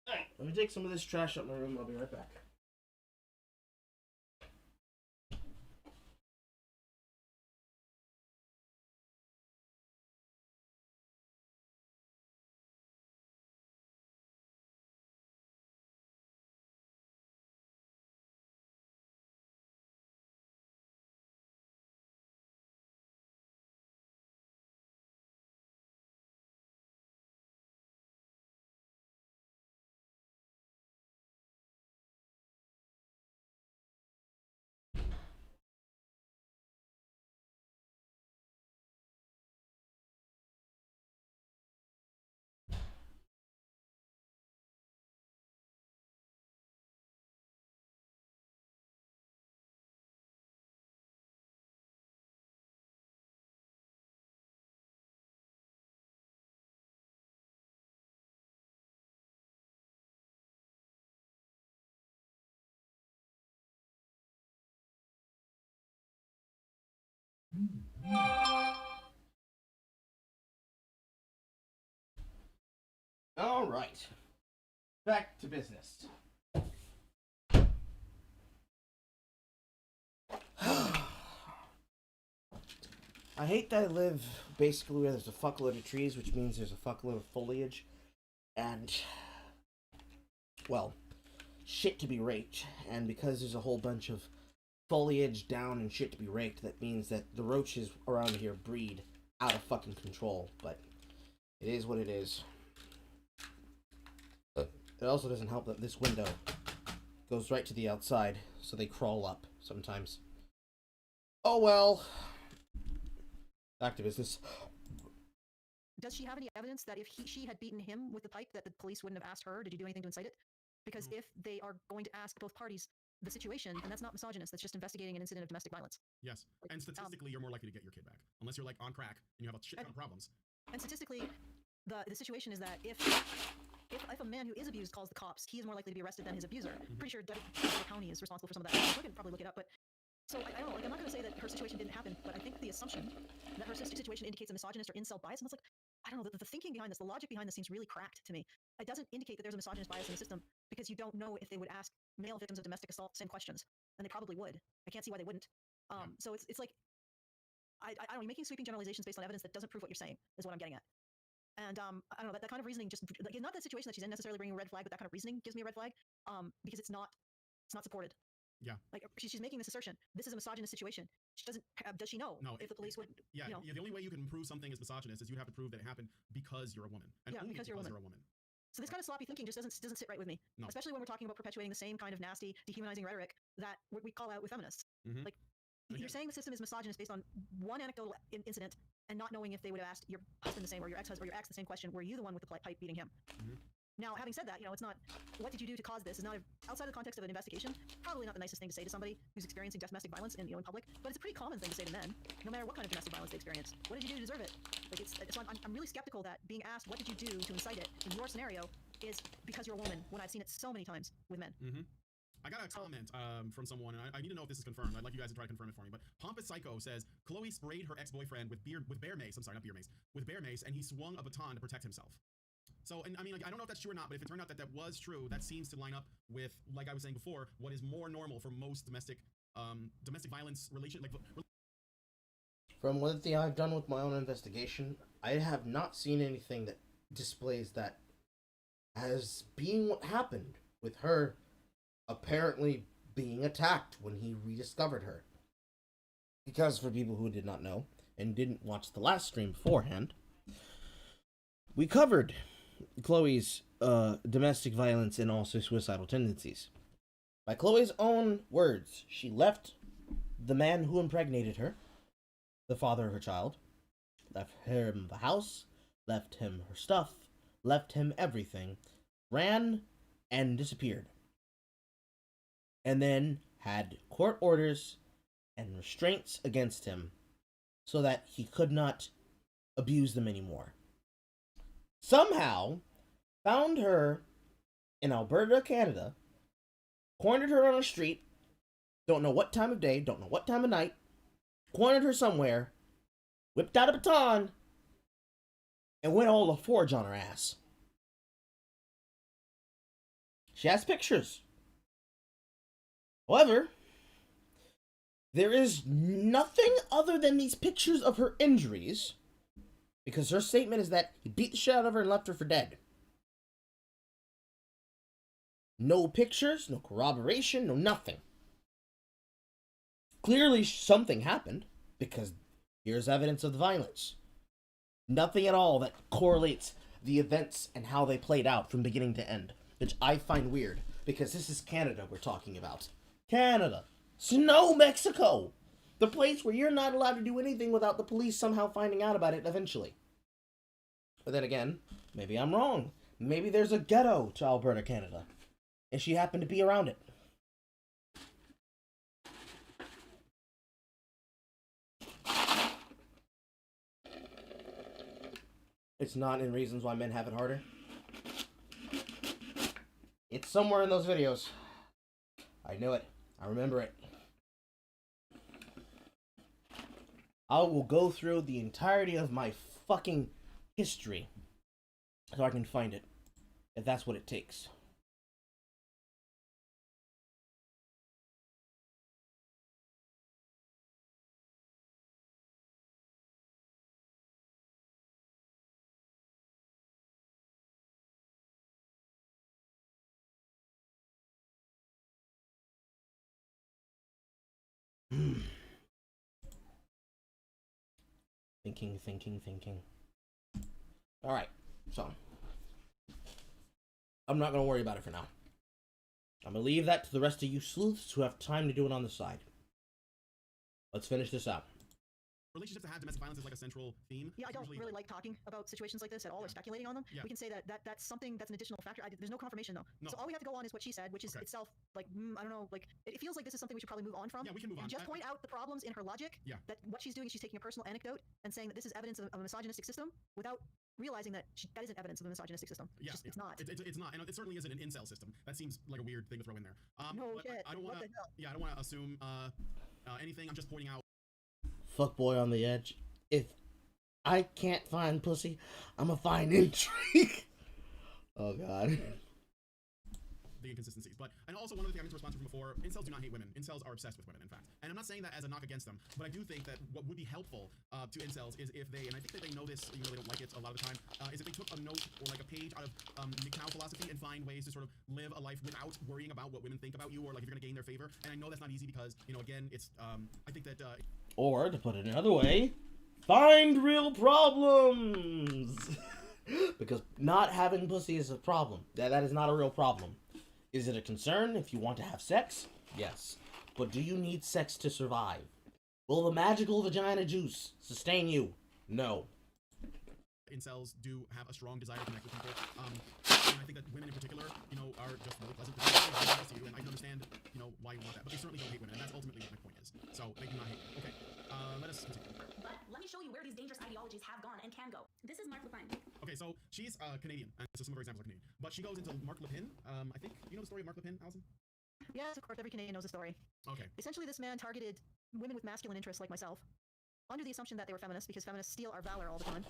Alright, let me take some of this trash out my room. I'll be right back. All right. Back to business. I hate that I live basically where there's a fuckload of trees, which means there's a fuckload of foliage, and, well, shit to be raked. And because there's a whole bunch of foliage down and shit to be raked, that means that the roaches around here breed out of fucking control. But it is what it is. It also doesn't help that this window goes right to the outside, so they crawl up sometimes. Oh well. Back to business. Does she have any evidence that if she had beaten him with the pipe, that the police wouldn't have asked her, did you do anything to incite it? Because if they are going to ask both parties the situation, and that's not misogynist, that's just investigating an incident of domestic violence. Yes, and statistically, you're more likely to get your kid back, unless you're like on crack and you have a shit ton of problems. And statistically, the situation is that if a man who is abused calls the cops, he is more likely to be arrested than his abuser. Pretty sure Deborah County is responsible for some of that. I can probably look it up, but so I don't know. Like, I'm not going to say that her situation didn't happen, but I think the assumption that her situation indicates a misogynist or incel bias, and it's like, I don't know, the thinking behind this, the logic behind this seems really cracked to me. It doesn't indicate that there's a misogynist bias in the system because you don't know if they would ask male victims of domestic assault same questions, and they probably would. I can't see why they wouldn't. So it's like, I don't know, you're making sweeping generalizations based on evidence that doesn't prove what you're saying is what I'm getting at. And I don't know, that kind of reasoning just, like, not that situation that she's in necessarily bringing a red flag, but that kind of reasoning gives me a red flag because it's not supported. Yeah. Like, she's making this assertion. This is a misogynist situation. She doesn't, does she know if the police would, yeah, you know? Yeah, the only way you can prove something is misogynist is you have to prove that it happened because you're a woman. And only because you're a woman. So this kind of sloppy thinking just doesn't sit right with me. No. Especially when we're talking about perpetuating the same kind of nasty, dehumanizing rhetoric that we call out with feminists. Like, you're saying the system is misogynist based on one anecdotal incident and not knowing if they would have asked your husband the same or your ex-husband or your ex the same question, were you the one with the pipe beating him? Now, having said that, you know, it's not, what did you do to cause this? Is not, outside of the context of an investigation, probably not the nicest thing to say to somebody who's experiencing domestic violence in public, but it's a pretty common thing to say to men, no matter what kind of domestic violence they experience. What did you do to deserve it? Like, so I'm really skeptical that being asked, what did you do to incite it in your scenario is because you're a woman, when I've seen it so many times with men. I got a comment from someone, and I need to know if this is confirmed. I'd like you guys to try to confirm it for me. But Pompous Psycho says, Chloe sprayed her ex-boyfriend with bear mace. I'm sorry, not beer mace. With bear mace, and he swung a baton to protect himself. So, and I mean, like, I don't know if that's true or not, but if it turned out that that was true, that seems to line up with, like I was saying before, what is more normal for most domestic violence From what I've done with my own investigation, I have not seen anything that displays that as being what happened with her apparently being attacked when he rediscovered her. Because for people who did not know and didn't watch the last stream beforehand, we covered Chloe's domestic violence and also suicidal tendencies. By Chloe's own words, she left the man who impregnated her, the father of her child, left him the house, left him her stuff, left him everything, ran, and disappeared. And then had court orders and restraints against him so that he could not abuse them anymore. Somehow found her in Alberta, Canada, cornered her on a street, don't know what time of day, don't know what time of night, cornered her somewhere, whipped out a baton, and went all the forge on her ass. She has pictures. However, there is nothing other than these pictures of her injuries, because her statement is that he beat the shit out of her and left her for dead. No pictures, no corroboration, no nothing. Clearly something happened, because here's evidence of the violence. Nothing at all that correlates the events and how they played out from beginning to end, which I find weird, because this is Canada we're talking about. Canada. Snow, Mexico. The place where you're not allowed to do anything without the police somehow finding out about it eventually. But then again, maybe I'm wrong. Maybe there's a ghetto to Alberta, Canada, and she happened to be around it. It's not in Reasons Why Men Have It Harder. It's somewhere in those videos. I know it. I remember it. I will go through the entirety of my fucking history so I can find it, if that's what it takes. Thinking. Alright, so I'm not gonna worry about it for now. I'm gonna leave that to the rest of you sleuths who have time to do it on the side. Let's finish this out. Relationships that have domestic violence is like a central theme. Yeah, I don't Usually, really like talking about situations like this at all or speculating on them. Yeah. We can say that's something that's an additional factor. There's no confirmation though. No. So all we have to go on is what she said, which is Okay. itself like I don't know, like it feels like this is something we should probably move on from. Yeah, we can move on. And just point out the problems in her logic. Yeah. That what she's doing is she's taking a personal anecdote and saying that this is evidence of a misogynistic system without realizing that that isn't evidence of a misogynistic system. Yeah, It's not. It's not, and it certainly isn't an incel system. That seems like a weird thing to throw in there. No but shit. I don't What want to. the hell? Yeah, I don't want to assume anything. I'm just pointing out. Fuckboy on the edge. If I can't find pussy, I'ma find intrigue. Oh god. The inconsistencies, and also one other thing I meant to respond to from before: incels do not hate women. Incels are obsessed with women, in fact. And I'm not saying that as a knock against them, but I do think that what would be helpful to incels is if they, and I think that they know this, even though they don't like it a lot of the time, is if they took a note or like a page out of MGTOW philosophy and find ways to sort of live a life without worrying about what women think about you or like if you're gonna gain their favor. And I know that's not easy because again, it's I think that Or to put it another way, find real problems. Because not having pussy is a problem. That is not a real problem. Is it a concern if you want to have sex? Yes. But do you need sex to survive? Will the magical vagina juice sustain you? No. incels do have a strong desire to connect with people. And I think that women in particular, are just really pleasant to you, and I can understand, why you want that. But they certainly don't hate women, and that's ultimately what my point is. So they do not hate. Okay, let us continue. But let me show you where these dangerous ideologies have gone and can go. This is Mark Lepine. Okay, so she's Canadian, and so some of her examples are Canadian. But she goes into Mark Lepine. I think you know the story of Mark Lepine, Allison? Yes, of course, every Canadian knows the story. Okay. Essentially, this man targeted women with masculine interests like myself, under the assumption that they were feminists, because feminists steal our valor all the time.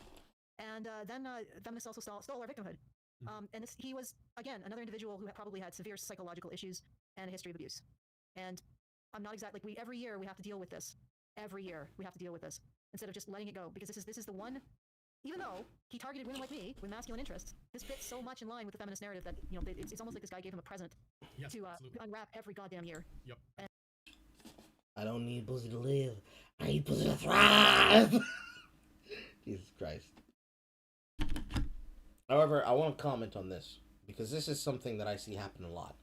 And then feminists also stole our victimhood. And he was, again, another individual who probably had severe psychological issues and a history of abuse. And I'm not exactly, every year we have to deal with this. Every year we have to deal with this, instead of just letting it go, because this is the one. Even though he targeted women like me with masculine interests, this fits so much in line with the feminist narrative that it's almost like this guy gave him a present to unwrap every goddamn year. Yep. And I don't need pussy to live. I need pussy to thrive. Jesus Christ. However, I want to comment on this, because this is something that I see happen a lot.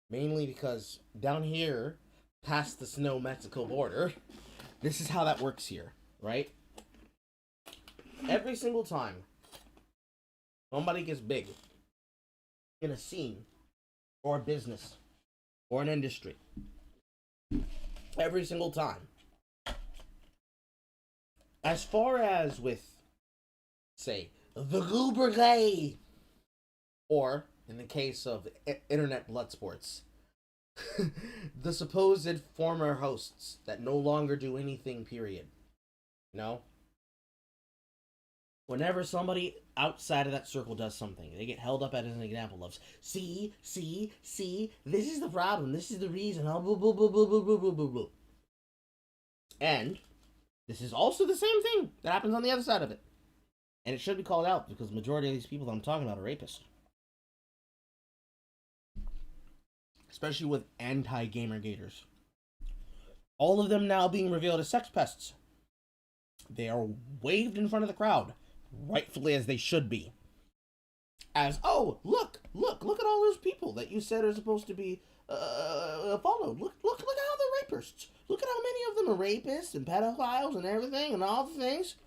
Mainly because down here, past the snow-Mexico border, this is how that works here, right? Every single time somebody gets big in a scene, or a business, or an industry, every single time, as far as with, say, the Goober Gay, or, in the case of internet blood sports, the supposed former hosts that no longer do anything, period. Whenever somebody outside of that circle does something, they get held up as an example of, see, this is the problem, this is the reason, blah, blah, blah, blah, blah, blah, blah, blah, blah. And this is also the same thing that happens on the other side of it. And it should be called out, because the majority of these people that I'm talking about are rapists. Especially with anti-gamer gators. All of them now being revealed as sex pests. They are waved in front of the crowd, rightfully as they should be. As, oh, look at all those people that you said are supposed to be followed. Look at how they're rapists. Look at how many of them are rapists and pedophiles and everything and all the things.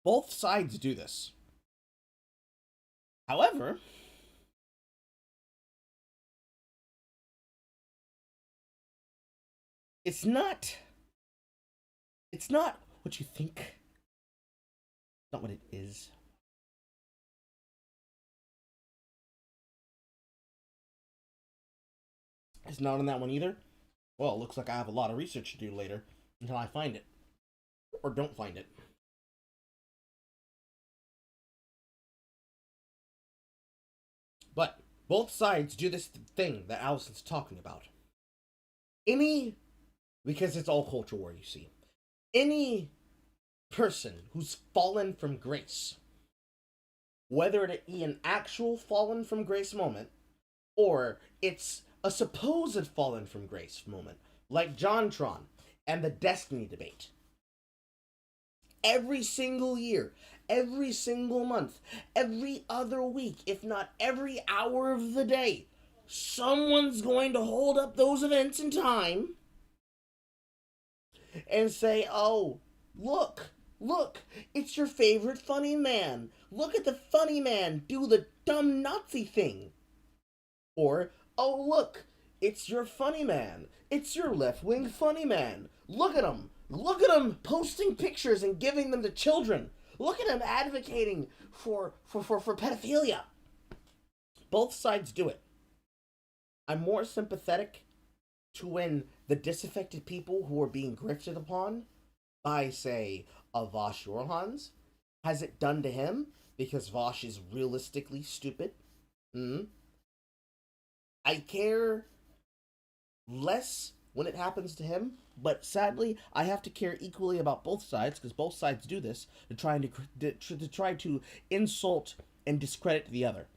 Both sides do this. However, it's not what you think. It's not what it is. It's not on that one either. Well, it looks like I have a lot of research to do later until I find it. or don't find it. But both sides do this thing that Allison's talking about. Because it's all culture war, you see. Any person who's fallen from grace, whether it be an actual fallen from grace moment, or it's a supposed fallen from grace moment, like JonTron and the Destiny debate. Every single year, every single month, every other week, if not every hour of the day, someone's going to hold up those events in time and say, oh, look, it's your favorite funny man. Look at the funny man do the dumb Nazi thing. Or, oh, look, it's your funny man. It's your left-wing funny man. Look at him. Look at him posting pictures and giving them to children. Look at him advocating for pedophilia. Both sides do it. I'm more sympathetic to when the disaffected people who are being grifted upon by, say, a Vosh Jorhans has it done to him because Vosh is realistically stupid. I care less when it happens to him, but sadly, I have to care equally about both sides because both sides do this to try to insult and discredit the other.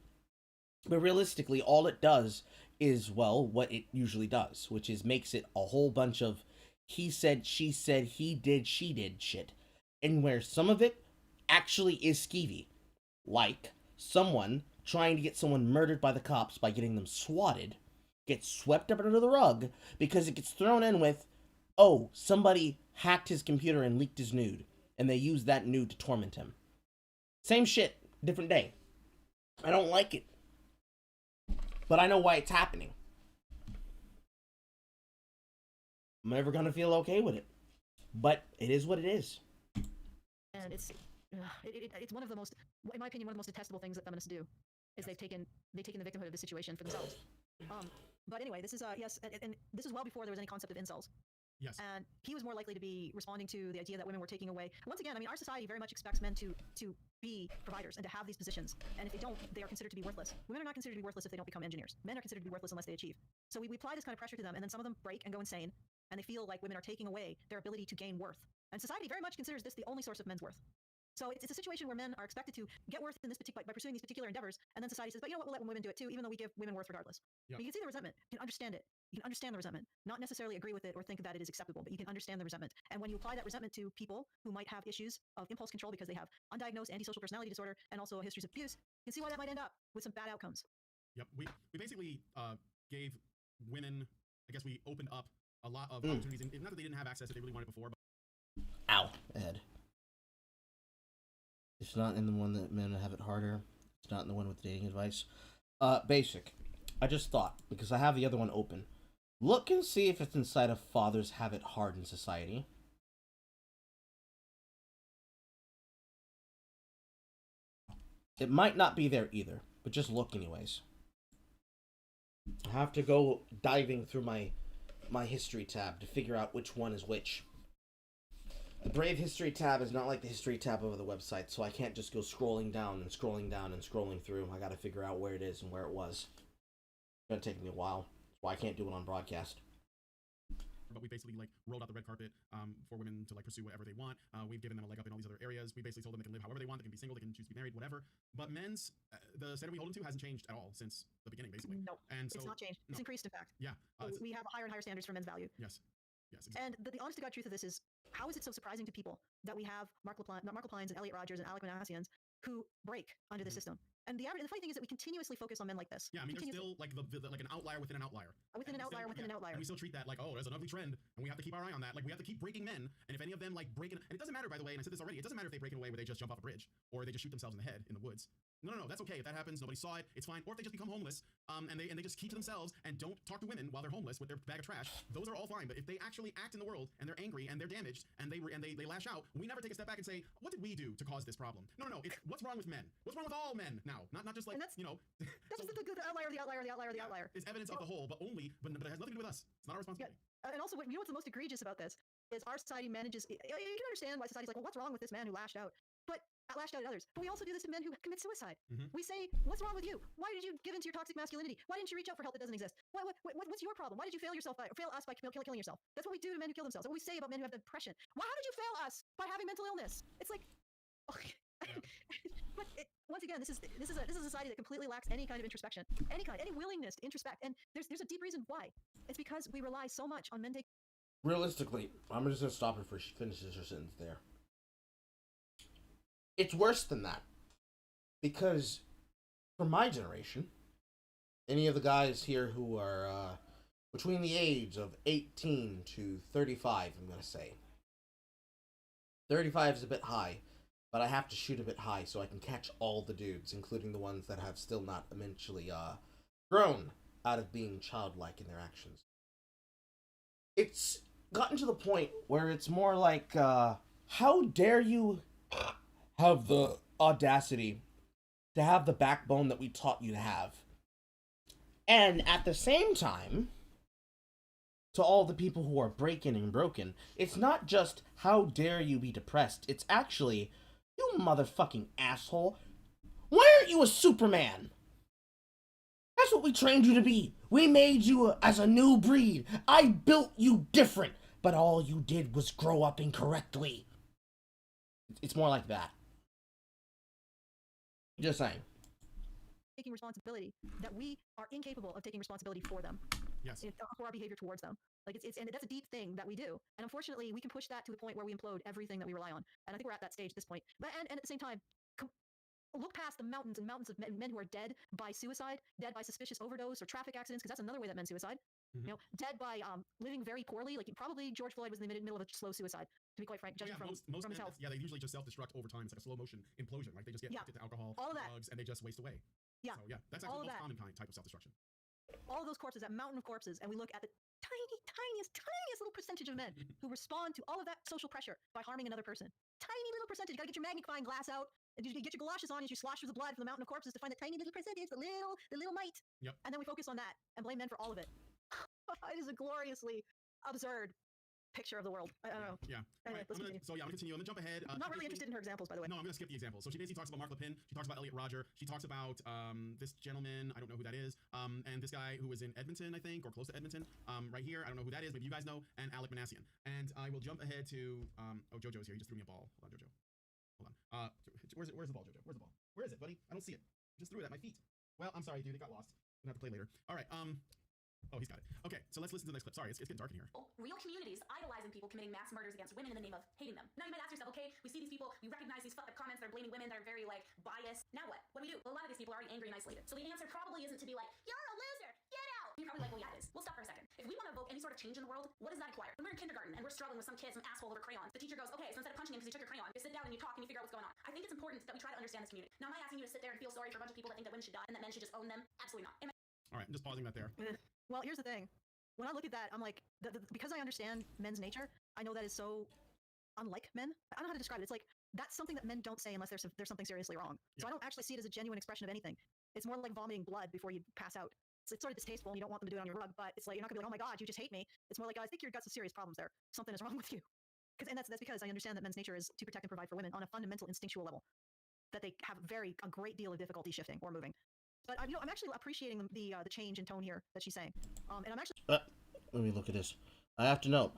But realistically, all it does is, well, what it usually does, which is makes it a whole bunch of he said, she said, he did, she did shit. And where some of it actually is skeevy. Like someone trying to get someone murdered by the cops by getting them swatted gets swept up under the rug because it gets thrown in with, oh, somebody hacked his computer and leaked his nude, and they use that nude to torment him. Same shit, different day. I don't like it. But I know why it's happening. I'm never gonna feel okay with it. But it is what it is. And it's one of the most, in my opinion, one of the most detestable things that feminists do is they've taken the victimhood of the situation for themselves. But anyway, this is yes, and this is well before there was any concept of incels. Yes. And he was more likely to be responding to the idea that women were taking away. Once again, I mean, our society very much expects men to be providers and to have these positions. And if they don't, they are considered to be worthless. Women are not considered to be worthless if they don't become engineers. Men are considered to be worthless unless they achieve. So we apply this kind of pressure to them, and then some of them break and go insane, and they feel like women are taking away their ability to gain worth. And society very much considers this the only source of men's worth. So it's a situation where men are expected to get worth in this by pursuing these particular endeavors, and then society says, but you know what, we'll let women do it too, even though we give women worth regardless. Yep. You can see the resentment. You can understand it. You can understand the resentment. Not necessarily agree with it or think that it is acceptable, but you can understand the resentment. And when you apply that resentment to people who might have issues of impulse control because they have undiagnosed antisocial personality disorder and also histories of abuse, you can see why that might end up with some bad outcomes. Yep. We basically gave women, I guess we opened up a lot of opportunities. And not that they didn't have access if they really wanted before. But... Ow, Ed. It's not in the one that men have it harder. It's not in the one with dating advice. Basic. I just thought, because I have the other one open. Look and see if it's inside of fathers have it hard in society. It might not be there either, but just look anyways. I have to go diving through my history tab to figure out which one is which. The Brave History tab is not like the History tab over the website, so I can't just go scrolling down and scrolling down and scrolling through. I gotta figure out where it is and where it was. It's gonna take me a while. That's why I can't do it on broadcast. But we basically rolled out the red carpet for women to pursue whatever they want. We've given them a leg up in all these other areas. We basically told them they can live however they want. They can be single, they can choose to be married, whatever. But men's, the standard we hold them to hasn't changed at all since the beginning, basically. No, and so, it's not changed. No. It's increased, in fact. Yeah. We have higher and higher standards for men's value. Yes. Yes, exactly. And the honest to God truth of this is, how is it so surprising to people that we have Mark LaPlanes and Elliot Rogers and Alec Manassians who break under the system? And the funny thing is that we continuously focus on men like this. Yeah, I mean, there's still like an outlier within an outlier. Within an outlier within an outlier. And we still treat that like, oh, there's an ugly trend, and we have to keep our eye on that. Like, we have to keep breaking men, and if any of them break in, and it doesn't matter, by the way, and I said this already, it doesn't matter if they break in a way where they just jump off a bridge, or they just shoot themselves in the head in the woods. No, that's okay. If that happens, nobody saw it, it's fine. Or if they just become homeless, and they just keep to themselves and don't talk to women while they're homeless with their bag of trash, those are all fine. But if they actually act in the world and they're angry and they're damaged and they lash out, we never take a step back and say, what did we do to cause this problem? No. It's what's wrong with men? What's wrong with all men now? Not just that's so, just the outlier. It's evidence of the whole, but it has nothing to do with us. It's not our responsibility. Yeah. And also, you know what's the most egregious about this? is our society manages. You can understand why society's like, well, what's wrong with this man who lashed out? But lashed out at others. But we also do this to men who commit suicide. Mhm. We say, what's wrong with you? Why did you give into your toxic masculinity? Why didn't you reach out for help that doesn't exist? What's your problem? Why did you fail yourself or fail us by killing yourself? That's what we do to men who kill themselves. That's what we say about men who have depression. Well, how did you fail us by having mental illness? It's like, okay. But once again, this is a society that completely lacks any kind of introspection, any willingness to introspect. And there's a deep reason why. It's because we rely so much on men taking. Realistically, I'm just gonna stop her before she finishes her sentence there. It's worse than that. Because for my generation, any of the guys here who are between the age of 18 to 35, I'm gonna say. 35 is a bit high, but I have to shoot a bit high so I can catch all the dudes, including the ones that have still not eventually grown out of being childlike in their actions. It's gotten to the point where it's more like, how dare you have the audacity to have the backbone that we taught you to have? And at the same time, to all the people who are breaking and broken, it's not just, how dare you be depressed, it's actually, you motherfucking asshole, why aren't you a Superman? That's what we trained you to be. We made you as a new breed. I built you different, but all you did was grow up incorrectly. It's more like that. Just saying. Taking responsibility, that we are incapable of taking responsibility for them. Yes. For our behavior towards them. Like and that's a deep thing that we do. And unfortunately, we can push that to the point where we implode everything that we rely on. And I think we're at that stage at this point. But and at the same time, look past the mountains and mountains of men who are dead by suicide, dead by suspicious overdose or traffic accidents, because that's another way that men suicide. Mm-hmm. You know, dead by living very poorly. Like probably George Floyd was in the middle of a slow suicide. To be quite frank, judging from most his men, health. yeah, they usually just self-destruct over time. It's like a slow motion implosion. Like they just get addicted to alcohol, all of that. drugs, and they just waste away. Yeah. So yeah, that's actually the most common type of self-destruction. All of those corpses, that mountain of corpses, and we look at the tiniest little percentage of men who respond to all of that social pressure by harming another person. Tiny little percentage. You gotta get your magnifying glass out and you get your galoshes on as you slosh through the blood from the mountain of corpses to find the tiny little percentage, the little mite. Yep. And then we focus on that and blame men for all of it. It is a gloriously absurd picture of the world. I don't know. Yeah. Anyway, I'm gonna continue. I'm gonna jump ahead. I'm not really interested in her examples, by the way. No, I'm gonna skip the examples. So she basically talks about Mark Lepin. She talks about Elliot Rodger. She talks about this gentleman. I don't know who that is. And this guy who was in Edmonton, I think, or close to Edmonton. Right here. I don't know who that is. Maybe you guys know. And Alec Manassian. And I will jump ahead to oh, Jojo's here. He just threw me a ball. Hold on, Jojo. Hold on. Where's the ball, Jojo? Where's the ball? Where is it, buddy? I don't see it. Just threw it at my feet. Well, I'm sorry, dude. It got lost. I'm gonna have to play later. All right. Oh, he's got it. Okay, so let's listen to the next clip. Sorry, it's getting dark in here. Real communities idolizing people committing mass murders against women in the name of hating them. Now you might ask yourself, okay, we see these people, we recognize these fucked up comments, they're blaming women, they're very like biased. Now what? What do we do? Well, a lot of these people are already angry and isolated. So the answer probably isn't to be like, you're a loser, get out. And you're probably like, well, yeah, it is. We'll stop for a second. If we want to evoke any sort of change in the world, what does that require? When we're in kindergarten and we're struggling with some kid, some asshole over crayons, the teacher goes, okay, so instead of punching him because he took your crayon, you sit down and you talk and you figure out what's going on. I think it's important that we try to understand this community. Now, am I asking you to sit there and feel sorry for a bunch of people that think that women should die and that men should just own them? Absolutely not. All right, I'm just pausing that there. Well, here's the thing. When I look at that, I'm like, because I understand men's nature, I know that is so unlike men. I don't know how to describe it. It's like, that's something that men don't say unless there's something seriously wrong. So I don't actually see it as a genuine expression of anything. It's more like vomiting blood before you pass out. It's sort of distasteful and you don't want them to do it on your rug, but it's like, you're not gonna be like, oh my God, you just hate me. It's more like, I think you've got some serious problems there. Something is wrong with you. And that's because I understand that men's nature is to protect and provide for women on a fundamental instinctual level. That they have a great deal of difficulty shifting or moving. But I'm actually appreciating the change in tone here that she's saying. And I'm actually... Let me look at this. I have to note,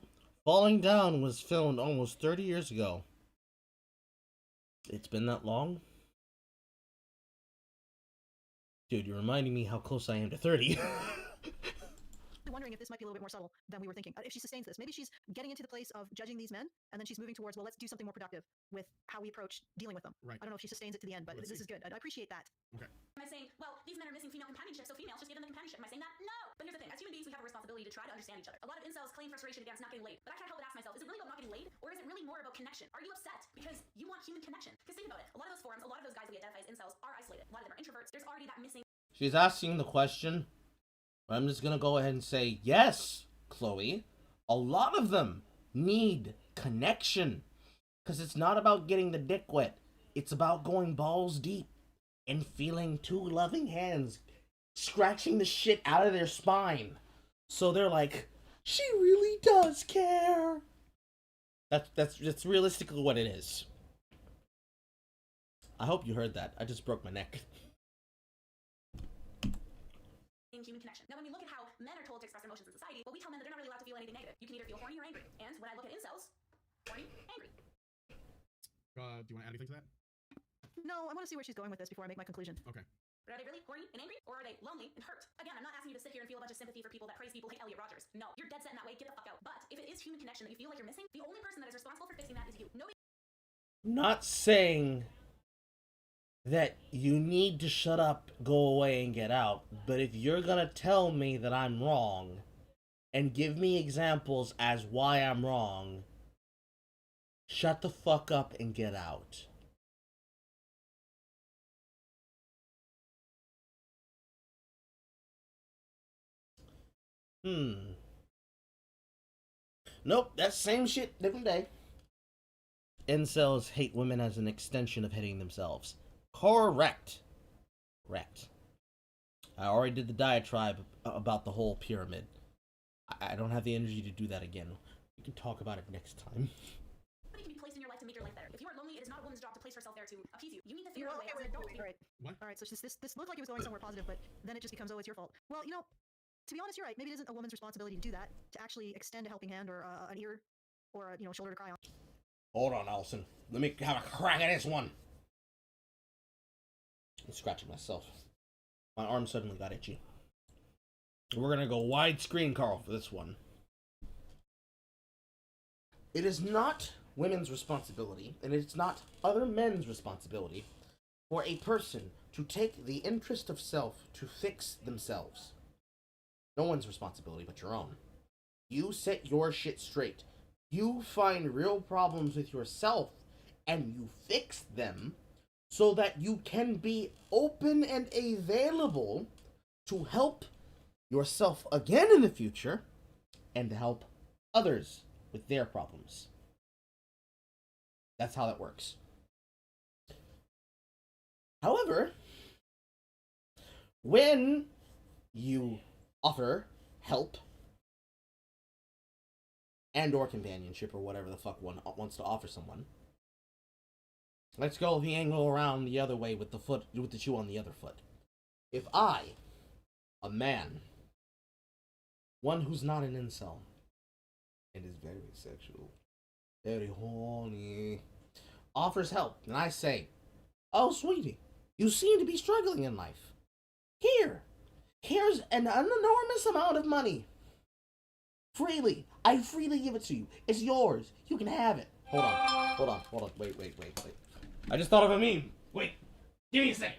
Falling Down was filmed almost 30 years ago. It's been that long? Dude, you're reminding me how close I am to 30. Wondering if this might be a little bit more subtle than we were thinking. If she sustains this, maybe she's getting into the place of judging these men, and then she's moving towards, well, let's do something more productive with how we approach dealing with them. Right. I don't know if she sustains it to the end, but this is good. I appreciate that. Okay. Am I saying, well, these men are missing female companionship, so females just give them the companionship? Am I saying that? No. But here's the thing. As human beings, we have a responsibility to try to understand each other. A lot of incels claim frustration against not getting laid. But I can't help but ask myself, is it really about not getting laid? Or is it really more about connection? Are you upset because you want human connection? Because think about it. A lot of those forums, a lot of those guys that we identify as incels are isolated. A lot of them are introverts. There's already that missing... She's asking the question. I'm just gonna go ahead and say, yes, Chloe. A lot of them need connection. Because it's not about getting the dick wet. It's about going balls deep and feeling two loving hands scratching the shit out of their spine. So they're like, she really does care. That's realistically what it is. I hope you heard that. I just broke my neck. In human connection. Now, when we look at how men are told to express their emotions in society, well, we tell men that they're not really allowed to feel anything negative. You can either feel horny or angry. And when I look at incels, horny, angry. Do you want to add anything to that? No, I want to see where she's going with this before I make my conclusion. Okay. But are they really horny and angry, or are they lonely and hurt? Again, I'm not asking you to sit here and feel a bunch of sympathy for people that praise people like Elliot Rodgers. No, you're dead set in that way. Get the fuck out. But if it is human connection that you feel like you're missing, the only person that is responsible for fixing that is you. Nobody. Not saying that you need to shut up, go away, and get out, but if you're gonna tell me that I'm wrong and give me examples as why I'm wrong, shut the fuck up and get out. Nope, that's same shit, different day. Incels hate women as an extension of hating themselves. Correct. Correct. I already did the diatribe about the whole pyramid. I don't have the energy to do that again. We can talk about it next time. Nobody can be placed in your life to make your life better. If you are lonely, it is not a woman's job to place herself there to appease you. You need to figure out a way as an adult. All right. What? All right. So this looked like it was going somewhere positive, but then it just becomes, oh, it's your fault. Well, to be honest, you're right. Maybe it isn't a woman's responsibility to do that, to actually extend a helping hand or an ear or a shoulder to cry on. Hold on, Allison. Let me have a crack at this one. I'm scratching myself. My arm suddenly got itchy. We're gonna go widescreen, Carl, for this one. It is not women's responsibility, and it's not other men's responsibility for a person to take the interest of self to fix themselves. No one's responsibility but your own. You set your shit straight. You find real problems with yourself, and you fix them so that you can be open and available to help yourself again in the future and to help others with their problems. That's how that works. However, when you offer help and or companionship or whatever the fuck one wants to offer someone, let's go the angle around the other way with the shoe on the other foot. If I, a man, one who's not an incel, and is very sexual, very horny, offers help, and I say, oh sweetie, you seem to be struggling in life. Here's an enormous amount of money. Freely. I freely give it to you. It's yours. You can have it. Hold on. Wait. I just thought of a meme. Wait. Give me a second.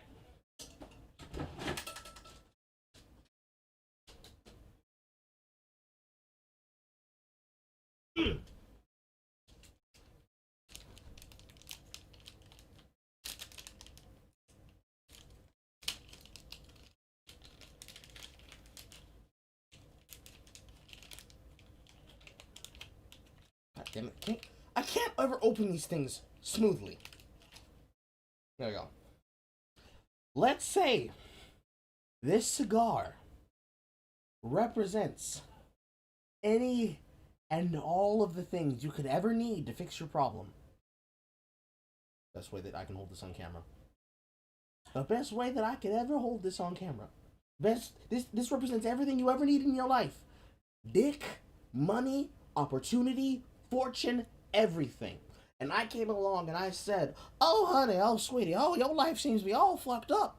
God damn it. I can't ever open these things smoothly. There we go. Let's say this cigar represents any and all of the things you could ever need to fix your problem. Best way that I can hold this on camera. The best way that I could ever hold this on camera. This represents everything you ever need in your life. Dick, money, opportunity, fortune, everything. And I came along and I said, oh honey, oh sweetie, oh your life seems to be all fucked up.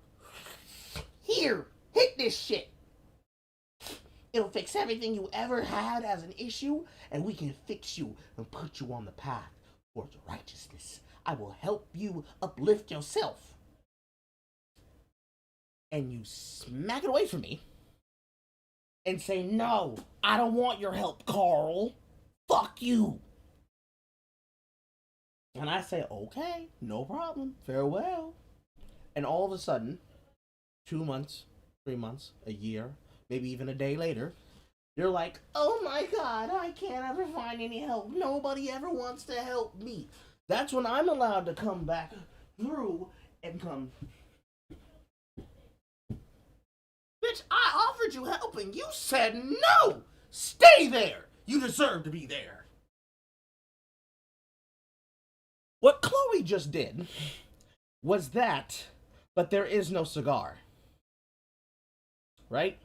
Here, hit this shit. It'll fix everything you ever had as an issue, and we can fix you and put you on the path towards righteousness. I will help you uplift yourself. And you smack it away from me and say, no, I don't want your help, Carl. Fuck you. And I say, okay, no problem, farewell. And all of a sudden, 2 months, 3 months, a year, maybe even a day later, you're like, oh my god, I can't ever find any help. Nobody ever wants to help me. That's when I'm allowed to come back through and come, bitch, I offered you help and you said no. Stay there. You deserve to be there. What Chloe just did was that, but there is no cigar. Right?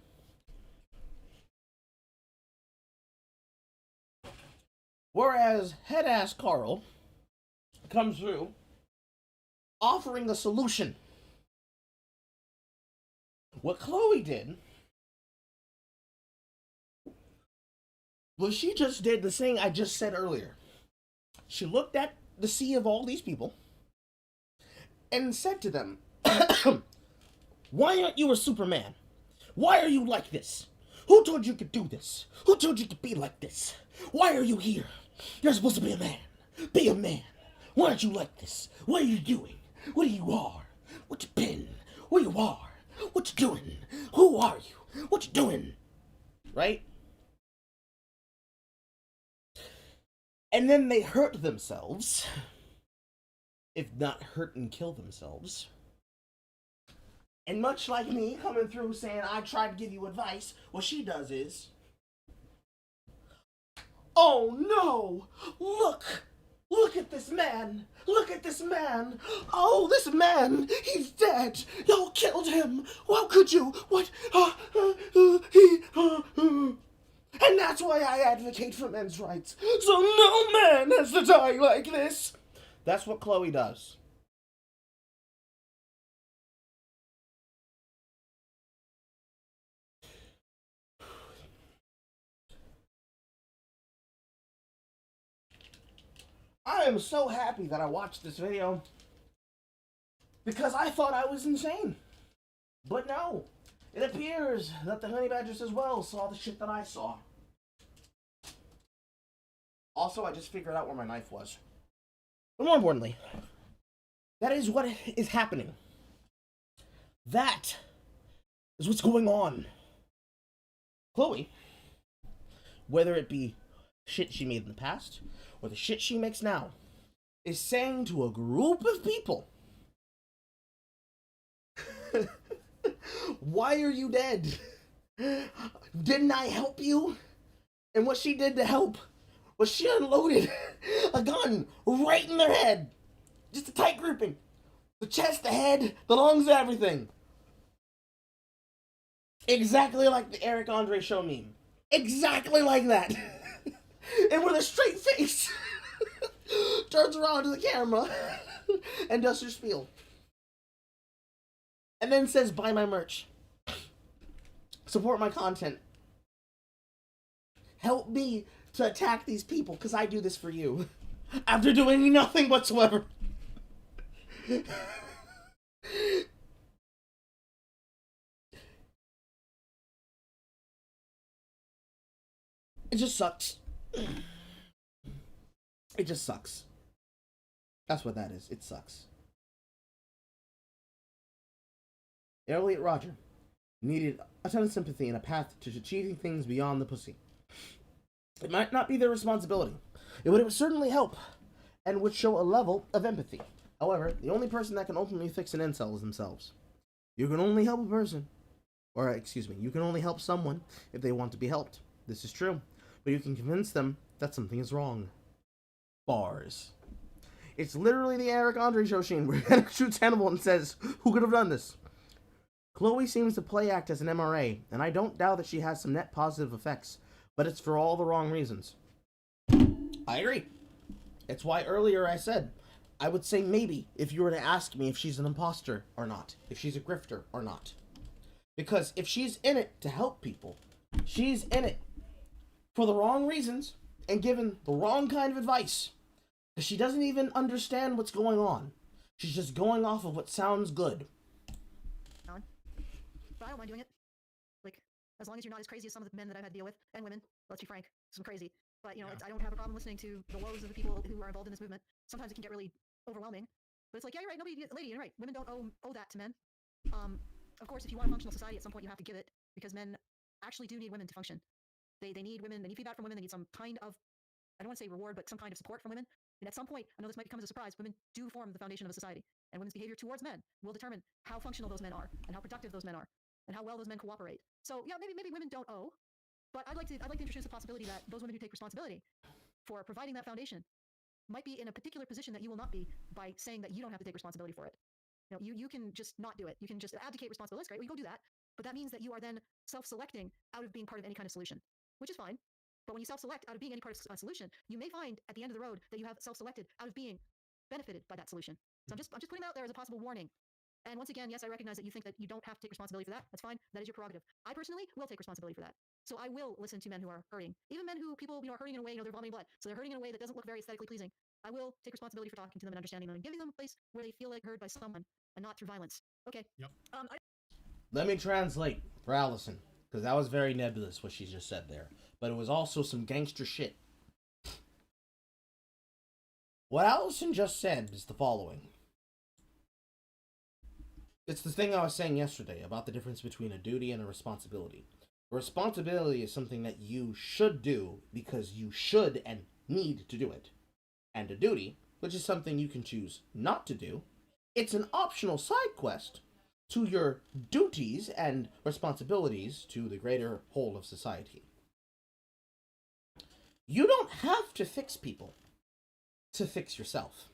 Whereas head-ass Carl comes through offering a solution. What Chloe did was she just did the thing I just said earlier. She looked at the sea of all these people and said to them, why aren't you a Superman? Why are you like this? Who told you could do this? Who told you to be like this? Why are you here? You're supposed to be a man. Be a man. Why aren't you like this? What are you doing? What you are? What you been? Where you are? What you doing? Who are you? What you doing? Right? And then they hurt themselves. If not hurt and kill themselves. And much like me coming through saying, I tried to give you advice, what she does is, oh no! Look at this man! Look at this man! Oh, this man! He's dead! Y'all killed him! How could you? What? And that's why I advocate for men's rights. So no man has to die like this! That's what Chloe does. I am so happy that I watched this video because I thought I was insane. But no, it appears that the honey badgers as well saw the shit that I saw. Also, I just figured out where my knife was. But more importantly, that is what is happening. That is what's going on. Chloe, whether it be shit she made in the past or the shit she makes now, is saying to a group of people, why are you dead? Didn't I help you? And what she did to help was she unloaded a gun right in their head. Just a tight grouping. The chest, the head, the lungs, everything. Exactly like the Eric Andre show meme. Exactly like that. And with a straight face, turns around to the camera and does her spiel. And then says, buy my merch. Support my content. Help me to attack these people, because I do this for you. After doing nothing whatsoever. It just sucks. It just sucks. That's what that is. It sucks. Elliot Roger needed a ton of sympathy and a path to achieving things beyond the pussy. It might not be their responsibility. It would certainly help and would show a level of empathy. However, the only person that can ultimately fix an incel is themselves. You can only help a person, or excuse me, you can only help someone if they want to be helped. This is true, but you can convince them that something is wrong. Bars. It's literally the Eric Andre show scene where he shoots Hannibal and says, who could have done this? Chloe seems to play act as an MRA, and I don't doubt that she has some net positive effects, but it's for all the wrong reasons. I agree. It's why earlier I said, I would say maybe if you were to ask me if she's an imposter or not, if she's a grifter or not. Because if she's in it to help people, she's in it for the wrong reasons and given the wrong kind of advice. Because she doesn't even understand what's going on. She's just going off of what sounds good. But I don't mind doing it. Like, as long as you're not as crazy as some of the men that I've had to deal with, and women, let's be frank, some crazy. But, you know, I don't have a problem listening to the woes of the people who are involved in this movement. Sometimes it can get really overwhelming. But it's like, yeah, you're right, lady, you're right. Women don't owe that to men. Of course, if you want a functional society, at some point you have to give it, because men actually do need women to function. They need women, they need feedback from women, they need some kind of, I don't want to say reward, but some kind of support from women. And at some point, I know this might come as a surprise, women do form the foundation of a society. And women's behavior towards men will determine how functional those men are, and how productive those men are, and how well those men cooperate. So yeah, maybe women don't owe, but I'd like to introduce the possibility that those women who take responsibility for providing that foundation might be in a particular position that you will not be by saying that you don't have to take responsibility for it. You can just not do it. You can just abdicate responsibility. That's great. Well, you go do that. But that means that you are then self-selecting out of being part of any kind of solution, which is fine. But when you self-select out of being any part of a solution, you may find at the end of the road that you have self-selected out of being benefited by that solution. So I'm just putting that out there as a possible warning. And once again, yes, I recognize that you think that you don't have to take responsibility for that. That's fine. That is your prerogative. I personally will take responsibility for that. So I will listen to men who are hurting, even men who people are hurting in a way, they're vomiting blood. So they're hurting in a way that doesn't look very aesthetically pleasing. I will take responsibility for talking to them and understanding them and giving them a place where they feel like heard by someone and not through violence. Okay. Yep. Let me translate for Allison, because that was very nebulous what she just said there. But it was also some gangster shit. What Allison just said is the following. It's the thing I was saying yesterday about the difference between a duty and a responsibility. A responsibility is something that you should do because you should and need to do it. And a duty, which is something you can choose not to do, it's an optional side quest to your duties and responsibilities to the greater whole of society. You don't have to fix people to fix yourself.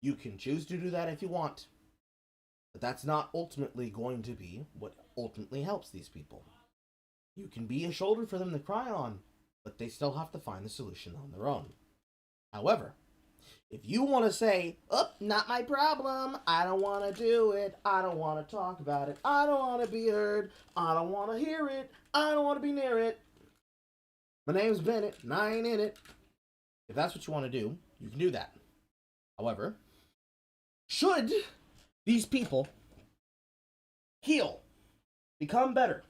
You can choose to do that if you want, but that's not ultimately going to be what ultimately helps these people. You can be a shoulder for them to cry on, but they still have to find the solution on their own. However, if you want to say, oh, not my problem, I don't want to do it, I don't want to talk about it, I don't want to be heard, I don't want to hear it, I don't want to be near it, my name's Bennett, and I ain't in it. If that's what you want to do, you can do that. However, should these people heal, become better,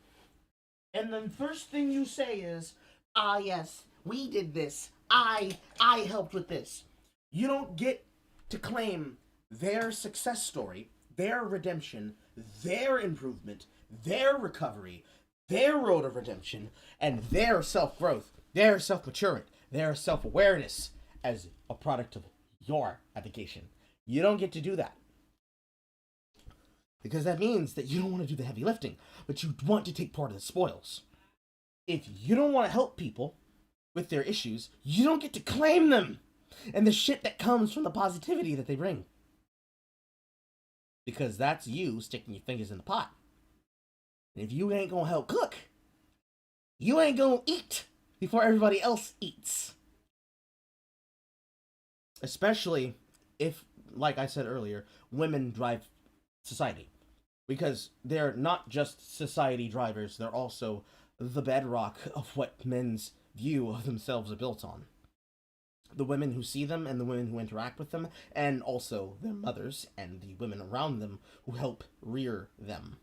and the first thing you say is, ah, yes, we did this, I helped with this. You don't get to claim their success story, their redemption, their improvement, their recovery, their road of redemption, and their self-growth, their self-maturement, their self-awareness as a product of your application. You don't get to do that. Because that means that you don't want to do the heavy lifting, but you want to take part of the spoils. If you don't want to help people with their issues, you don't get to claim them and the shit that comes from the positivity that they bring. Because that's you sticking your fingers in the pot. And if you ain't gonna help cook, you ain't gonna eat before everybody else eats. Especially if, like I said earlier, women drive society. Because they're not just society drivers, they're also the bedrock of what men's view of themselves are built on. The women who see them and the women who interact with them, and also their mothers and the women around them who help rear them.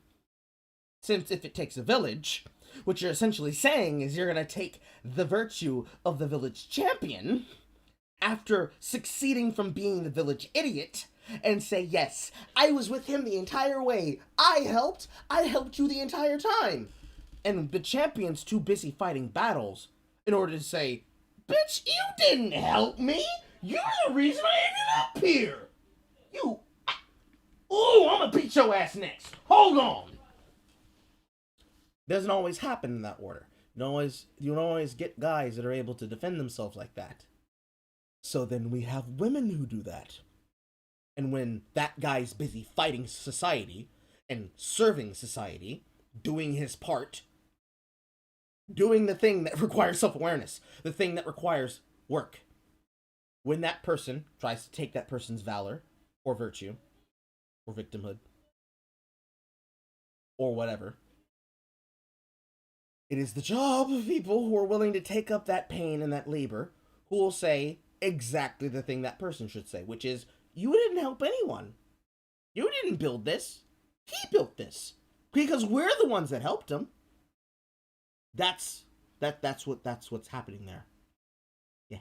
Since if it takes a village, what you're essentially saying is you're going to take the virtue of the village champion after succeeding from being the village idiot and say, yes, I was with him the entire way. I helped you the entire time. And the champion's too busy fighting battles in order to say, bitch, you didn't help me. You're the reason I ended up here. I'm gonna beat your ass next. Hold on. Doesn't always happen in that order. You don't always get guys that are able to defend themselves like that. So then we have women who do that. And when that guy's busy fighting society and serving society, doing his part, doing the thing that requires self-awareness, the thing that requires work, when that person tries to take that person's valor or virtue or victimhood or whatever, it is the job of people who are willing to take up that pain and that labor who will say exactly the thing that person should say, which is, you didn't help anyone. You didn't build this. He built this. Because we're the ones that helped him. That's what's happening there. Yeah.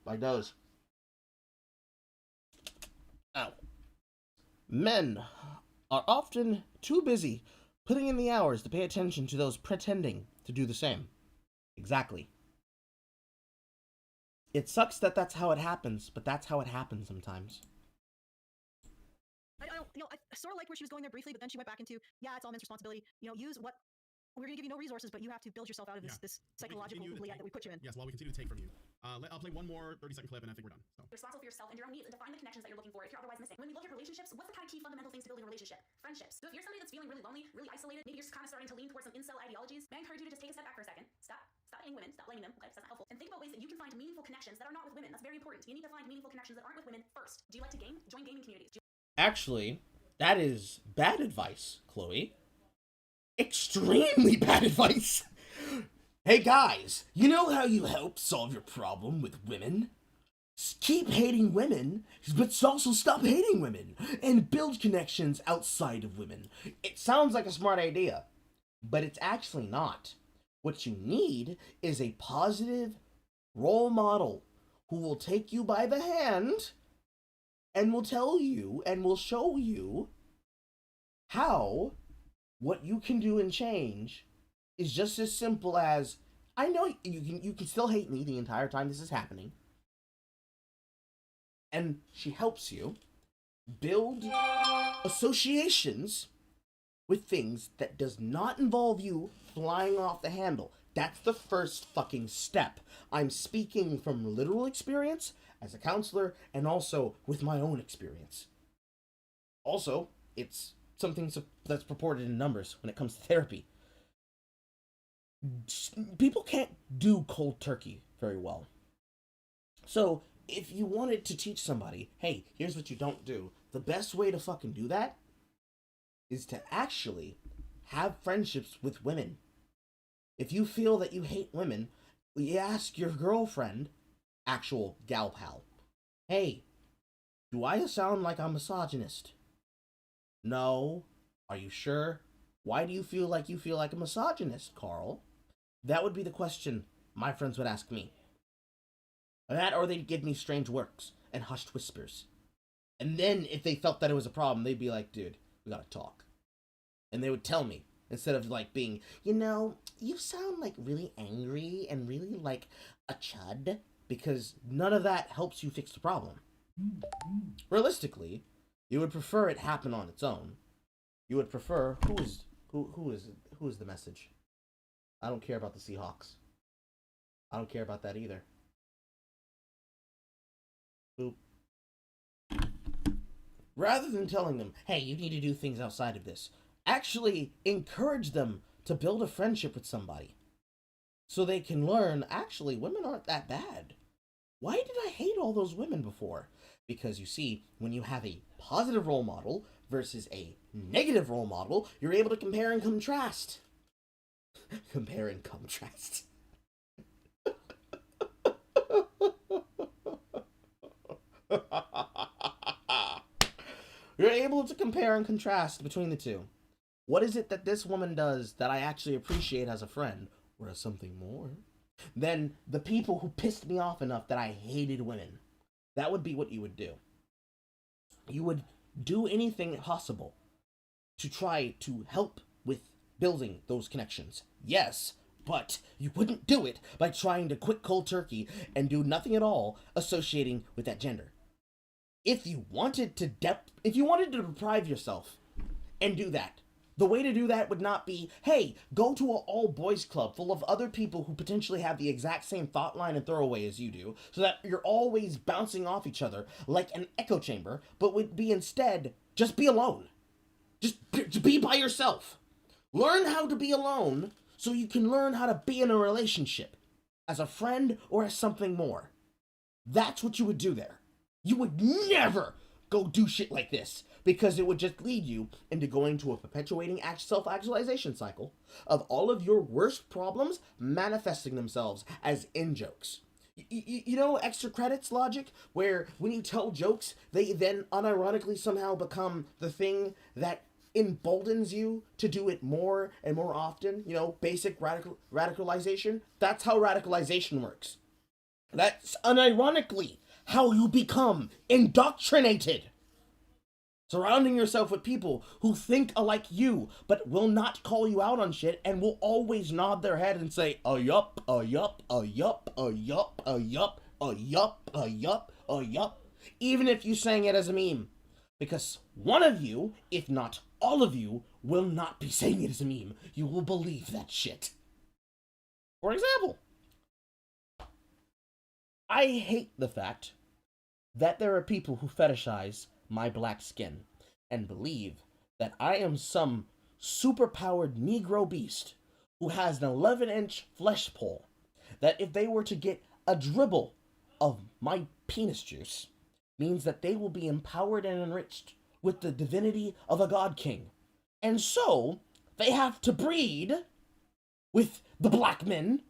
My nose. Ow. Men are often too busy putting in the hours to pay attention to those pretending to do the same. Exactly. It sucks that that's how it happens, but that's how it happens sometimes. I sort of like where she was going there briefly, but then she went back into, yeah, it's all men's responsibility. Use what we're going to give you no resources, but you have to build yourself out of this, Yeah. this psychological continue to oubliette take- that we put you in. Yes, while we continue to take from you. I'll play one more 30-second clip, and I think we're done. So. You're responsible for yourself and your own needs, and define the connections that you're looking for if you're otherwise missing. When we look at relationships, what's the kind of key fundamental things to building a relationship? Friendships. So if you're somebody that's feeling really lonely, really isolated, maybe you're kind of starting to lean towards some incel ideologies, may I encourage you to just take a step back for a second. Stop hating women, stop blaming them, okay? That's not helpful. And think about ways that you can find meaningful connections that are not with women. That's very important. You need to find meaningful connections that aren't with women first. Do you like to game? Join gaming communities. Actually, that is bad advice, Chloe. Extremely bad advice. Hey guys, you know how you help solve your problem with women? Keep hating women, but also stop hating women and build connections outside of women. It sounds like a smart idea, but it's actually not. What you need is a positive role model who will take you by the hand and will tell you and will show you how what you can do and change is just as simple as, I know you can still hate me the entire time this is happening. And she helps you build associations with things that does not involve you flying off the handle. That's the first fucking step. I'm speaking from literal experience as a counselor and also with my own experience. Also, it's something that's purported in numbers when it comes to therapy. People can't do cold turkey very well. So, if you wanted to teach somebody, hey, here's what you don't do, the best way to fucking do that is to actually have friendships with women. If you feel that you hate women, you ask your girlfriend, actual gal pal, hey, do I sound like I'm misogynist? No. Are you sure? Why do you feel like a misogynist, Carl? That would be the question my friends would ask me. That, or they'd give me strange looks and hushed whispers. And then, if they felt that it was a problem, they'd be like, dude, we gotta talk. And they would tell me, instead of like being, you sound like really angry and really like a chud, because none of that helps you fix the problem. Realistically, you would prefer it happen on its own. You would prefer, who is the message? I don't care about the Seahawks. I don't care about that either. Boop. Rather than telling them, hey, you need to do things outside of this, actually encourage them to build a friendship with somebody. So they can learn, actually, women aren't that bad. Why did I hate all those women before? Because you see, when you have a positive role model versus a negative role model, you're able to compare and contrast. Compare and contrast. You're able to compare and contrast between the two. What is it that this woman does that I actually appreciate as a friend, or as something more, than the people who pissed me off enough that I hated women? That would be what you would do. You would do anything possible to try to help with building those connections. Yes, but you wouldn't do it by trying to quit cold turkey and do nothing at all associating with that gender. If you wanted to deprive yourself and do that, the way to do that would not be, hey, go to an all-boys club full of other people who potentially have the exact same thought line and throwaway as you do, so that you're always bouncing off each other like an echo chamber, but would be instead, just be alone. Just be by yourself. Learn how to be alone so you can learn how to be in a relationship as a friend or as something more. That's what you would do there. You would never go do shit like this, because it would just lead you into going to a perpetuating self-actualization cycle of all of your worst problems manifesting themselves as in-jokes. You know extra credits logic, where when you tell jokes, they then unironically somehow become the thing that emboldens you to do it more and more often? Basic radicalization. That's how radicalization works. That's unironically how you become indoctrinated. Surrounding yourself with people who think alike you, but will not call you out on shit and will always nod their head and say, yup, yup, yup, yup, yup, yup, yup, even if you sang it as a meme. Because one of you, if not all of you, will not be saying it as a meme. You will believe that shit. For example, I hate the fact that there are people who fetishize my black skin and believe that I am some superpowered Negro beast who has an 11-inch flesh pole, that if they were to get a dribble of my penis juice, means that they will be empowered and enriched with the divinity of a god king. And so, they have to breed with the black men,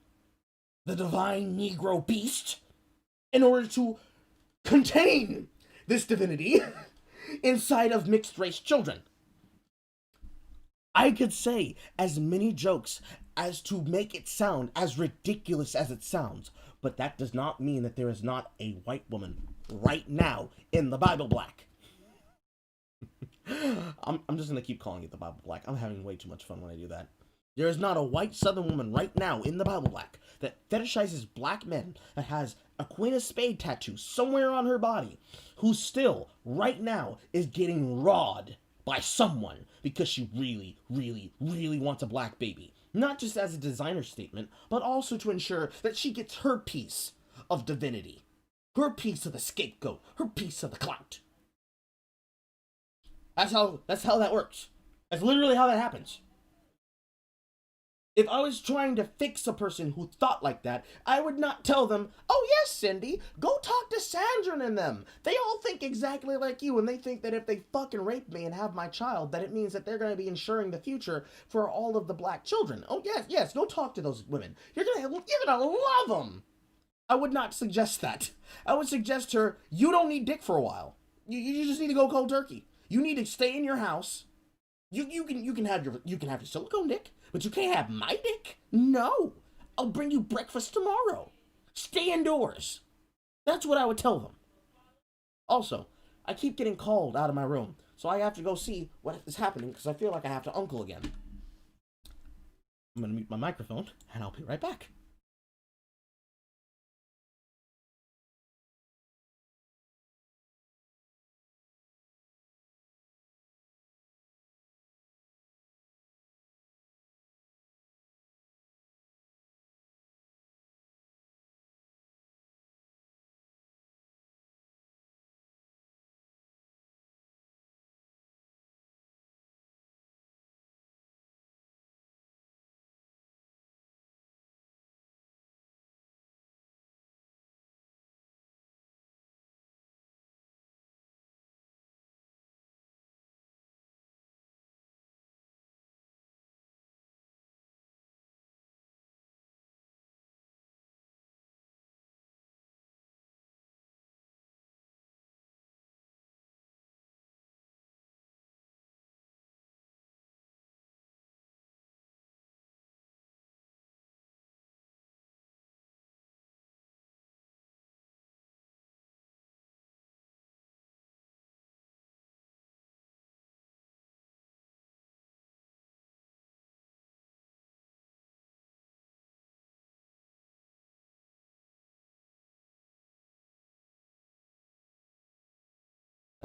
the divine Negro beast, in order to contain this divinity inside of mixed race children. I could say as many jokes as to make it sound as ridiculous as it sounds, but that does not mean that there is not a white woman right now in the Bible Black. I'm just going to keep calling it the Bible Black. I'm having way too much fun when I do that. There is not a white Southern woman right now in the Bible Black that fetishizes black men, that has a Queen of Spades tattoo somewhere on her body, who still, right now, is getting rawed by someone because she really, really, really wants a black baby. Not just as a designer statement, but also to ensure that she gets her piece of divinity, her piece of the scapegoat, her piece of the clout. That's how that works. That's literally how that happens. If I was trying to fix a person who thought like that, I would not tell them, oh yes, Cindy, go talk to Sandra and them. They all think exactly like you, and they think that if they fucking rape me and have my child, that it means that they're going to be ensuring the future for all of the black children. Oh yes, go talk to those women. You're gonna love them. I would not suggest that. I would suggest to her, you don't need dick for a while. You just need to go cold turkey. You need to stay in your house. You can have your silicone dick, but you can't have my dick. No, I'll bring you breakfast tomorrow. Stay indoors. That's what I would tell them. Also, I keep getting called out of my room, so I have to go see what is happening because I feel like I have to uncle again. I'm gonna mute my microphone, and I'll be right back.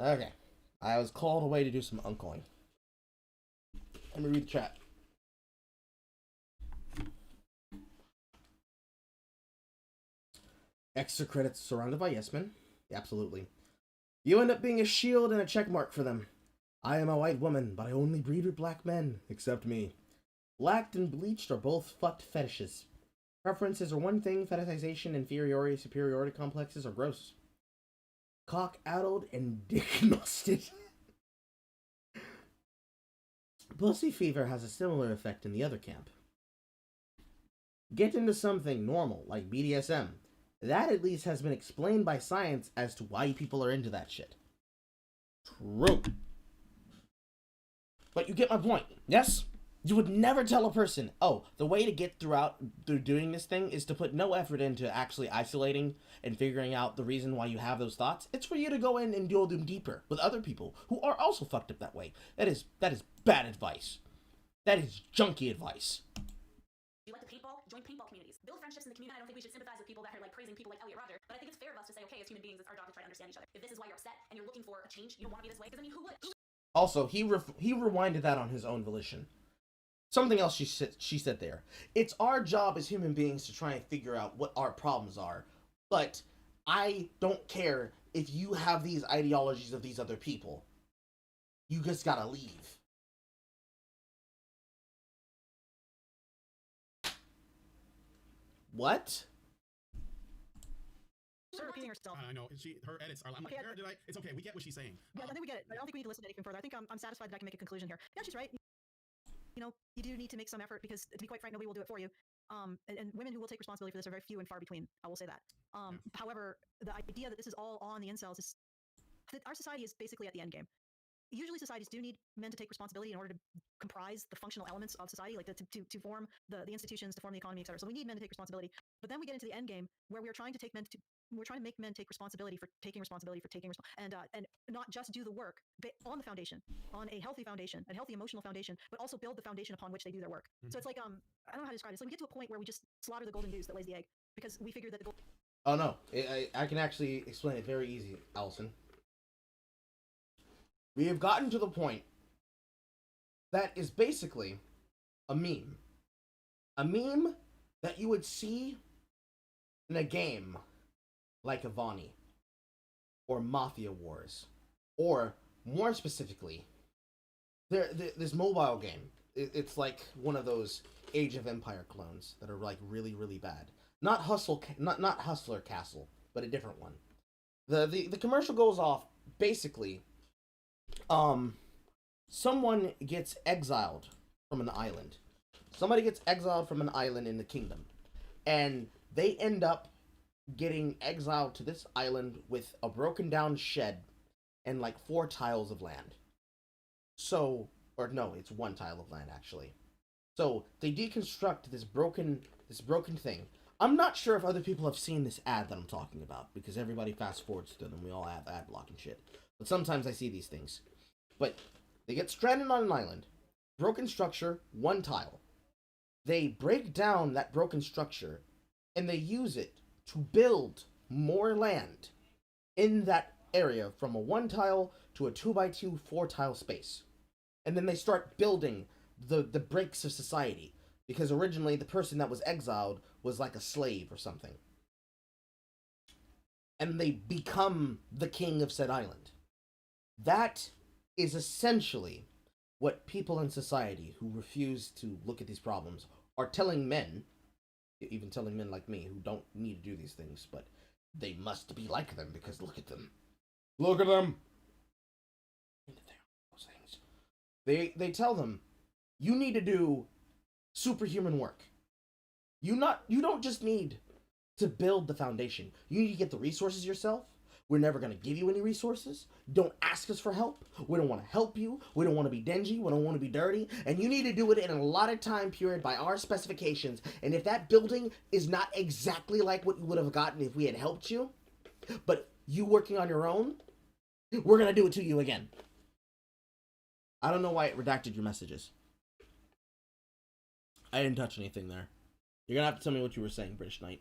Okay, I was called away to do some uncling. Let me read the chat. Extra credits surrounded by yes men. Absolutely. You end up being a shield and a check mark for them. I am a white woman, but I only breed with black men, except me. Blacked and bleached are both fucked fetishes. Preferences are one thing, fetishization, inferiority, superiority complexes are gross. Cock-addled and dick-nosted. Pussy fever has a similar effect in the other camp. Get into something normal, like BDSM. That at least has been explained by science as to why people are into that shit. True. But you get my point, yes? You would never tell a person, oh, the way to get through doing this thing is to put no effort into actually isolating and figuring out the reason why you have those thoughts. It's for you to go in and deal them deeper with other people who are also fucked up that way. That is bad advice. That is junky advice. You like to paintball? Join paintball communities. Build friendships in the community. I don't think we should sympathize with people that are like praising people like Elliot Rodger, but I think it's fair of us to say, okay, as human beings, it's our job to try to understand each other. If this is why you're upset and you're looking for a change, you don't want to be this way, because I mean, who would? Also, he rewinded that on his own volition. Something else she said there. It's our job as human beings to try and figure out what our problems are, but I don't care if you have these ideologies of these other people. You just gotta leave. What? Start repeating herself. I know her edits are. I'm like, Okay, it's okay. We get what she's saying. Yeah, I think we get it. I don't think we need to listen to anything further. I think I'm satisfied that I can make a conclusion here. Yeah, she's right. You know, you do need to make some effort because, to be quite frank, nobody will do it for you. And women who will take responsibility for this are very few and far between. I will say that. However, the idea that this is all on the incels is that our society is basically at the end game. Usually societies do need men to take responsibility in order to comprise the functional elements of society, like to form the institutions, to form the economy, etc. So we need men to take responsibility. But then we get into the end game where we're trying to make men take responsibility for taking and not just do the work on the foundation, on a healthy foundation, a healthy emotional foundation, but also build the foundation upon which they do their work. So it's like I don't know how to describe it. It's like we get to a point where we just slaughter the golden goose that lays the egg because we figure that the Oh no, I can actually explain it very easy, Allison. We have gotten to the point that is basically a meme. A meme that you would see in a game like Avani or Mafia Wars, or more specifically, this mobile game. It's like one of those Age of Empire clones that are like really, really bad. Not Hustler Castle, but a different one. The commercial goes off basically. Someone gets exiled from an island. Somebody gets exiled from an island in the kingdom, and they end up getting exiled to this island with a broken down shed and like 4 tiles of land. So, or no, it's 1 tile of land actually. So they deconstruct this broken thing. I'm not sure if other people have seen this ad that I'm talking about, because everybody fast forwards to them. We all have ad block and shit. But sometimes I see these things. But they get stranded on an island. Broken structure, 1 tile. They break down that broken structure, and they use it to build more land in that area from a 1 tile to a 2x2 4 tile space. And then they start building the breaks of society, because originally the person that was exiled was like a slave or something. And they become the king of said island. That is essentially what people in society who refuse to look at these problems are telling men, even telling men like me who don't need to do these things, but they must be like them because look at them. Look at them! Those things. They tell them, you need to do superhuman work. You don't just need to build the foundation. You need to get the resources yourself. We're never going to give you any resources. Don't ask us for help. We don't want to help you. We don't want to be dingy. We don't want to be dirty. And you need to do it in a allotted time period by our specifications. And if that building is not exactly like what you would have gotten if we had helped you, but you working on your own, we're going to do it to you again. I don't know why it redacted your messages. I didn't touch anything there. You're going to have to tell me what you were saying, British Knight.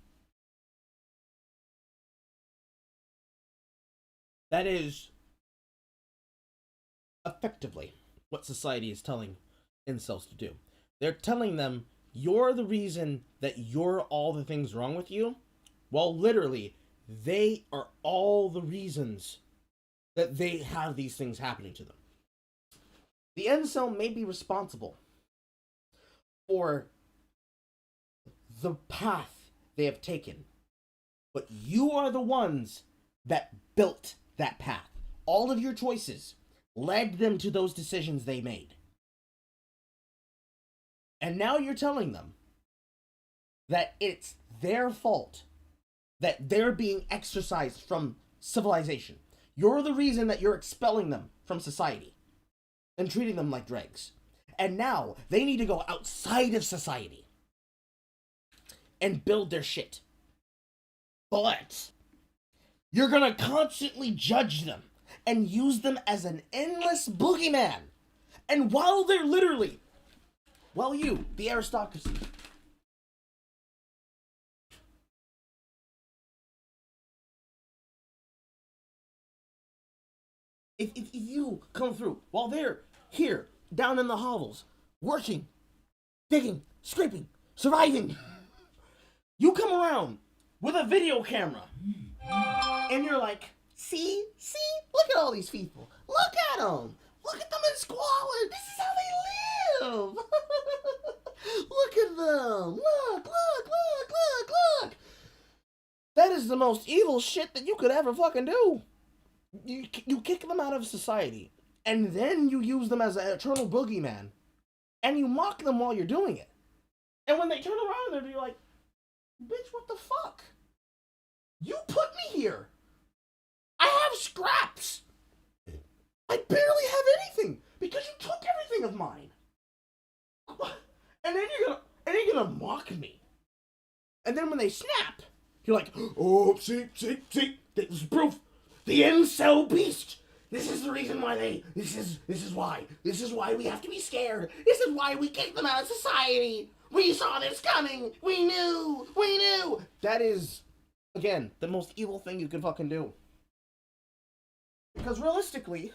That is effectively what society is telling incels to do. They're telling them, you're the reason that you're all the things wrong with you, while literally, they are all the reasons that they have these things happening to them. The incel may be responsible for the path they have taken, but you are the ones that built that path. All of your choices led them to those decisions they made. And now you're telling them that it's their fault that they're being exorcised from civilization. You're the reason that you're expelling them from society and treating them like dregs. And now they need to go outside of society and build their shit. But you're gonna constantly judge them and use them as an endless boogeyman. And while they're literally, well, you, the aristocracy, if you come through while they're here, down in the hovels, working, digging, scraping, surviving, you come around with a video camera, and you're like, see, look at all these people. Look at them. Look at them in squalor. This is how they live. Look at them. Look. That is the most evil shit that you could ever fucking do. You kick them out of society, and then you use them as an eternal boogeyman, and you mock them while you're doing it. And when they turn around, they're like, bitch, what the fuck? You put me here. I have scraps. I barely have anything because you took everything of mine. And then you're gonna mock me. And then when they snap, you're like, oh, see, this is proof. The incel beast. This is the reason why this is why we have to be scared. This is why we kick them out of society. We saw this coming. We knew. That is, again, the most evil thing you could fucking do. Because realistically,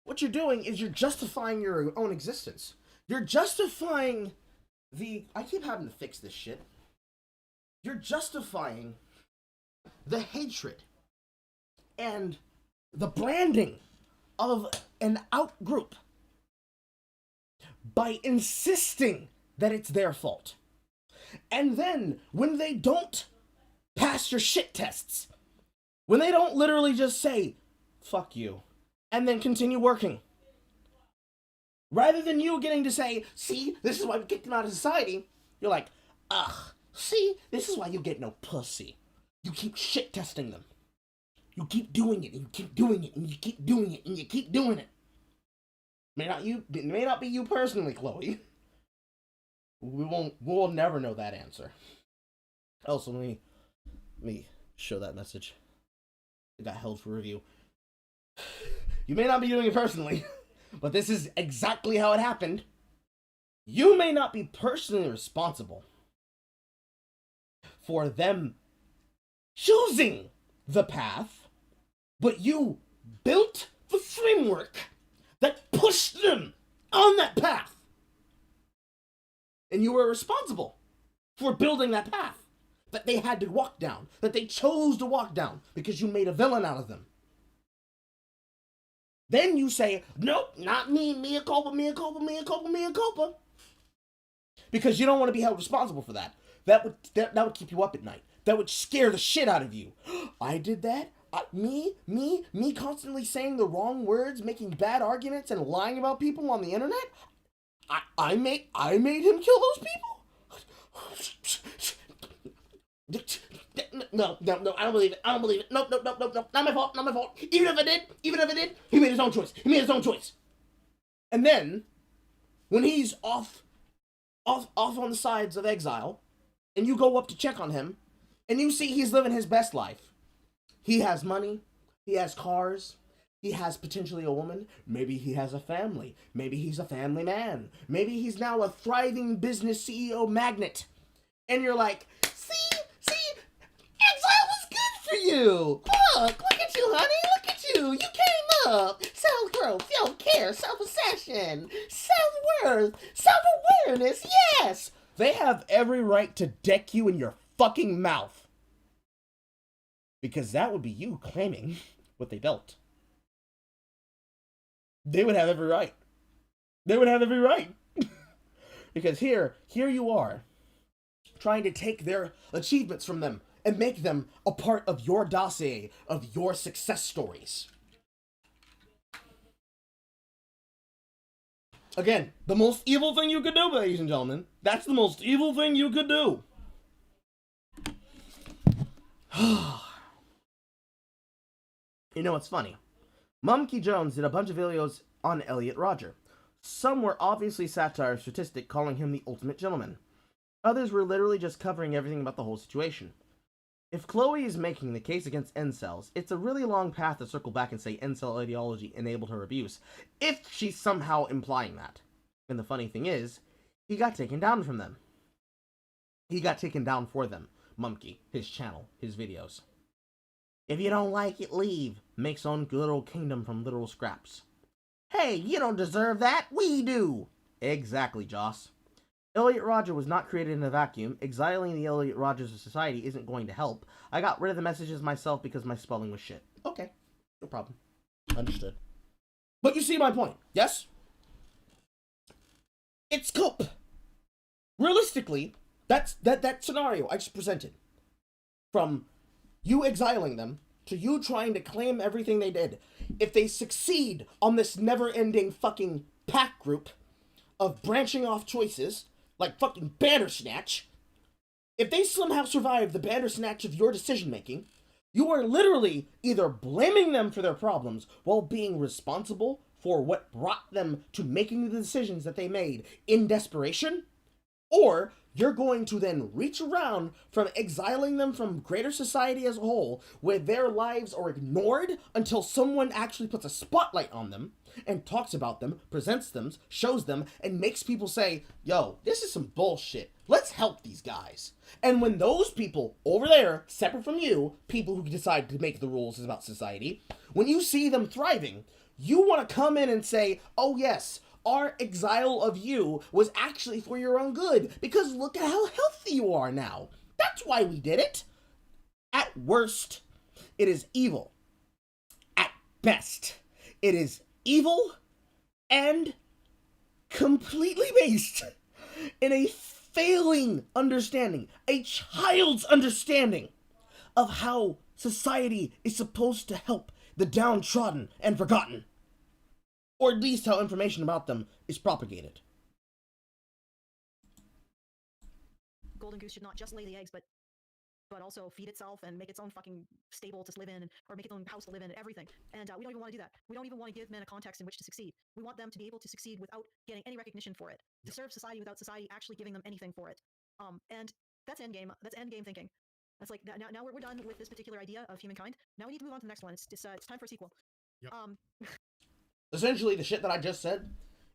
what you're doing is you're justifying your own existence. You're justifying I keep having to fix this shit. You're justifying the hatred and the branding of an out group by insisting that it's their fault. And then, when they don't pass your shit tests, when they don't literally just say, fuck you, and then continue working, rather than you getting to say, see, this is why we kicked them out of society, you're like, ugh, see, this is why you get no pussy. You keep shit testing them. You keep doing it, and you keep doing it, and you keep doing it, and you keep doing it. It may not be you personally, Chloe. We'll never know that answer. Also, let me show that message. It got held for review. You may not be doing it personally, but this is exactly how it happened. You may not be personally responsible for them choosing the path, but you built the framework that pushed them on that path. And you were responsible for building that path that they had to walk down, that they chose to walk down, because you made a villain out of them. Then you say, nope, not me, mea culpa, mea culpa, mea culpa, mea culpa. Because you don't want to be held responsible for that. That would keep you up at night. That would scare the shit out of you. I did that? Me constantly saying the wrong words, making bad arguments, and lying about people on the internet? I made him kill those people? No, I don't believe it. No, not my fault. Even if I did, he made his own choice. And then, when he's off on the sides of exile, and you go up to check on him, and you see he's living his best life. He has money, he has cars, he has potentially a woman, maybe he has a family, maybe he's a family man, maybe he's now a thriving business CEO magnate. And you're like, see, exile was good for you. Look at you, honey, look at you. You came up. Self-growth, self-care, self-obsession, self-worth, self-awareness, yes. They have every right to deck you in your fucking mouth. Because that would be you claiming what they built. They would have every right. Because here you are, trying to take their achievements from them and make them a part of your dossier, of your success stories. Again, the most evil thing you could do, ladies and gentlemen. That's the most evil thing you could do. You know what's funny? Mumkey Jones did a bunch of videos on Elliot Rodger. Some were obviously satire and statistic, calling him the ultimate gentleman. Others were literally just covering everything about the whole situation. If Chloe is making the case against incels, it's a really long path to circle back and say incel ideology enabled her abuse, if she's somehow implying that. And the funny thing is, he got taken down from them. He got taken down for them. Mumkey, his channel, his videos. If you don't like it, leave. Makes own literal kingdom from literal scraps. Hey, you don't deserve that. We do. Exactly, Joss. Elliot Rodger was not created in a vacuum. Exiling the Elliot Rodgers of society isn't going to help. I got rid of the messages myself because my spelling was shit. Okay, no problem. Understood. But you see my point, yes? It's cope. Realistically, that scenario I just presented, from you exiling them to you trying to claim everything they did, if they succeed on this never-ending fucking pack group of branching off choices, like fucking Bandersnatch, if they somehow survive the Bandersnatch of your decision-making, you are literally either blaming them for their problems while being responsible for what brought them to making the decisions that they made in desperation, or you're going to then reach around from exiling them from greater society as a whole, where their lives are ignored until someone actually puts a spotlight on them and talks about them, presents them, shows them, and makes people say, yo, this is some bullshit. Let's help these guys. And when those people over there, separate from you, people who decide to make the rules about society, when you see them thriving, you want to come in and say, oh yes, our exile of you was actually for your own good, because look at how healthy you are now. That's why we did it. At worst, it is evil. At best, it is evil and completely based in a failing understanding, a child's understanding of how society is supposed to help the downtrodden and forgotten. Or at least how information about them is propagated. Golden goose should not just lay the eggs, but also feed itself and make its own fucking stable to live in, or make its own house to live in, and everything. And we don't even want to do that. We don't even want to give men a context in which to succeed. We want them to be able to succeed without getting any recognition for it. To serve society without society actually giving them anything for it. And that's endgame. That's endgame thinking. That's like, now we're done with this particular idea of humankind. Now we need to move on to the next one. It's time for a sequel. Yep. Essentially, the shit that I just said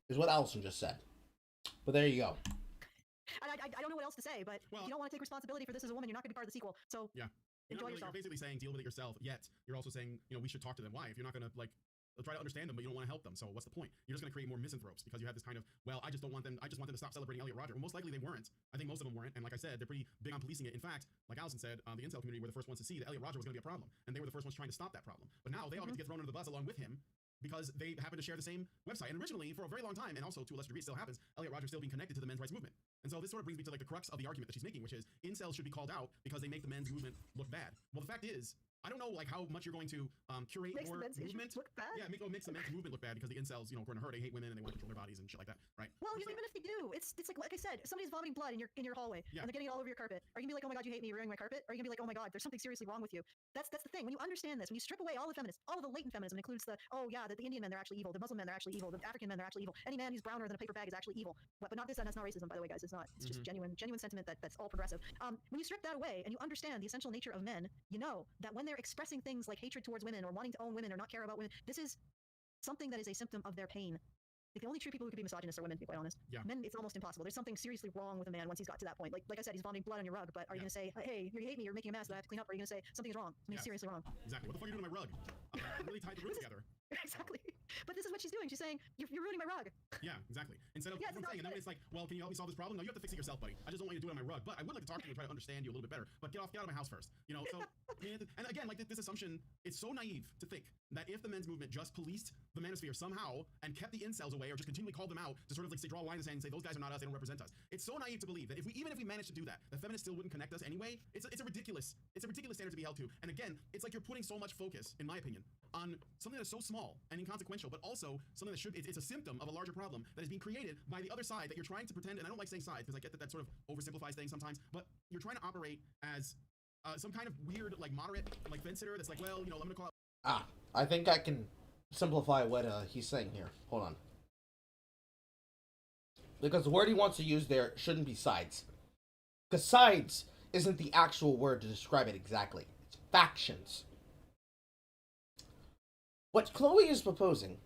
is what Allison just said. But there you go. And I don't know what else to say, but if you don't want to take responsibility for this as a woman, you're not going to be part of the sequel. So yeah, enjoy yourself. You're basically saying deal with it yourself. Yet you're also saying, you know, we should talk to them. Why? If you're not going to try to understand them, but you don't want to help them. So what's the point? You're just going to create more misanthropes because you have this kind of, well, I just want them to stop celebrating Elliot Rodger. Well, most likely they weren't. I think most of them weren't. And like I said, they're pretty big on policing it. In fact, like Allison said, the incel community were the first ones to see that Elliot Rodger was going to be a problem, and they were the first ones trying to stop that problem. But now they all get to get thrown under the bus along with him, because they happen to share the same website. And originally, for a very long time, and also to a lesser degree, it still happens, Elliot Rodger still being connected to the men's rights movement. And so this sort of brings me to like the crux of the argument that she's making, which is incels should be called out because they make the men's movement look bad. Well, the fact is, I don't know like how much you're going to curate Makes your the men's movement. look bad? Yeah, makes the men's movement look bad because the incels, you know, according to her, they hate women and they want to control their bodies and shit like that, right? Well, even if they do, it's like I said, if somebody's vomiting blood in your hallway and they're getting it all over your carpet, are you gonna be like, oh my god, you hate me, you're ruining my carpet? Or are you gonna be like, oh my god, there's something seriously wrong with you? That's the thing. When you understand this, when you strip away all the feminists, all of the latent feminism, includes the the Indian men they're actually evil, the Muslim men they're actually evil, the African men they're actually evil. Any man who's browner than a paper bag is actually evil. But not this, and that's not racism, by the way, guys. It's not. It's just genuine sentiment that's all progressive. When you strip that away and you understand the essential nature of men, you know that when they're expressing things like hatred towards women or wanting to own women or not care about women, this is something that is a symptom of their pain. Like, the only true people who could be misogynists are women, to be quite honest. Yeah. Men, it's almost impossible. There's something seriously wrong with a man once he's got to that point. Like I said, he's vomiting blood on your rug, but are you going to say, hey, you hate me, you're making a mess that I have to clean up? Or are you going to say, something's wrong? Something's seriously wrong. Exactly. What the fuck are you doing to my rug? I really tied the room together. Exactly. But this is what she's doing. She's saying, you're ruining my rug. Yeah, exactly. Instead of one thing, and then it's like, well, can you help me solve this problem? No, you have to fix it yourself, buddy. I just don't want you to do it on my rug. But I would like to talk to you and try to understand you a little bit better. But get out of my house first. You know, so, I mean, and again, like this assumption, it's so naive to think that if the men's movement just policed the manosphere somehow and kept the incels away or just continually called them out to sort of like say, draw a line in the sand and say, those guys are not us, they don't represent us. It's so naive to believe that even if we managed to do that, the feminists still wouldn't connect us anyway. It's a ridiculous standard to be held to. And again, it's like you're putting so much focus, in my opinion, on something that's so small and inconsequential, but also something that it's a symptom of a larger problem that is being created by the other side that you're trying to pretend, and I don't like saying side because I get that sort of oversimplifies things sometimes, but you're trying to operate as some kind of weird, like moderate, like fence sitter that's like, well, you know, I'm gonna call out. I think I can simplify what he's saying here. Hold on. Because the word he wants to use there shouldn't be sides. Because sides isn't the actual word to describe it exactly. It's factions. What Chloe is proposing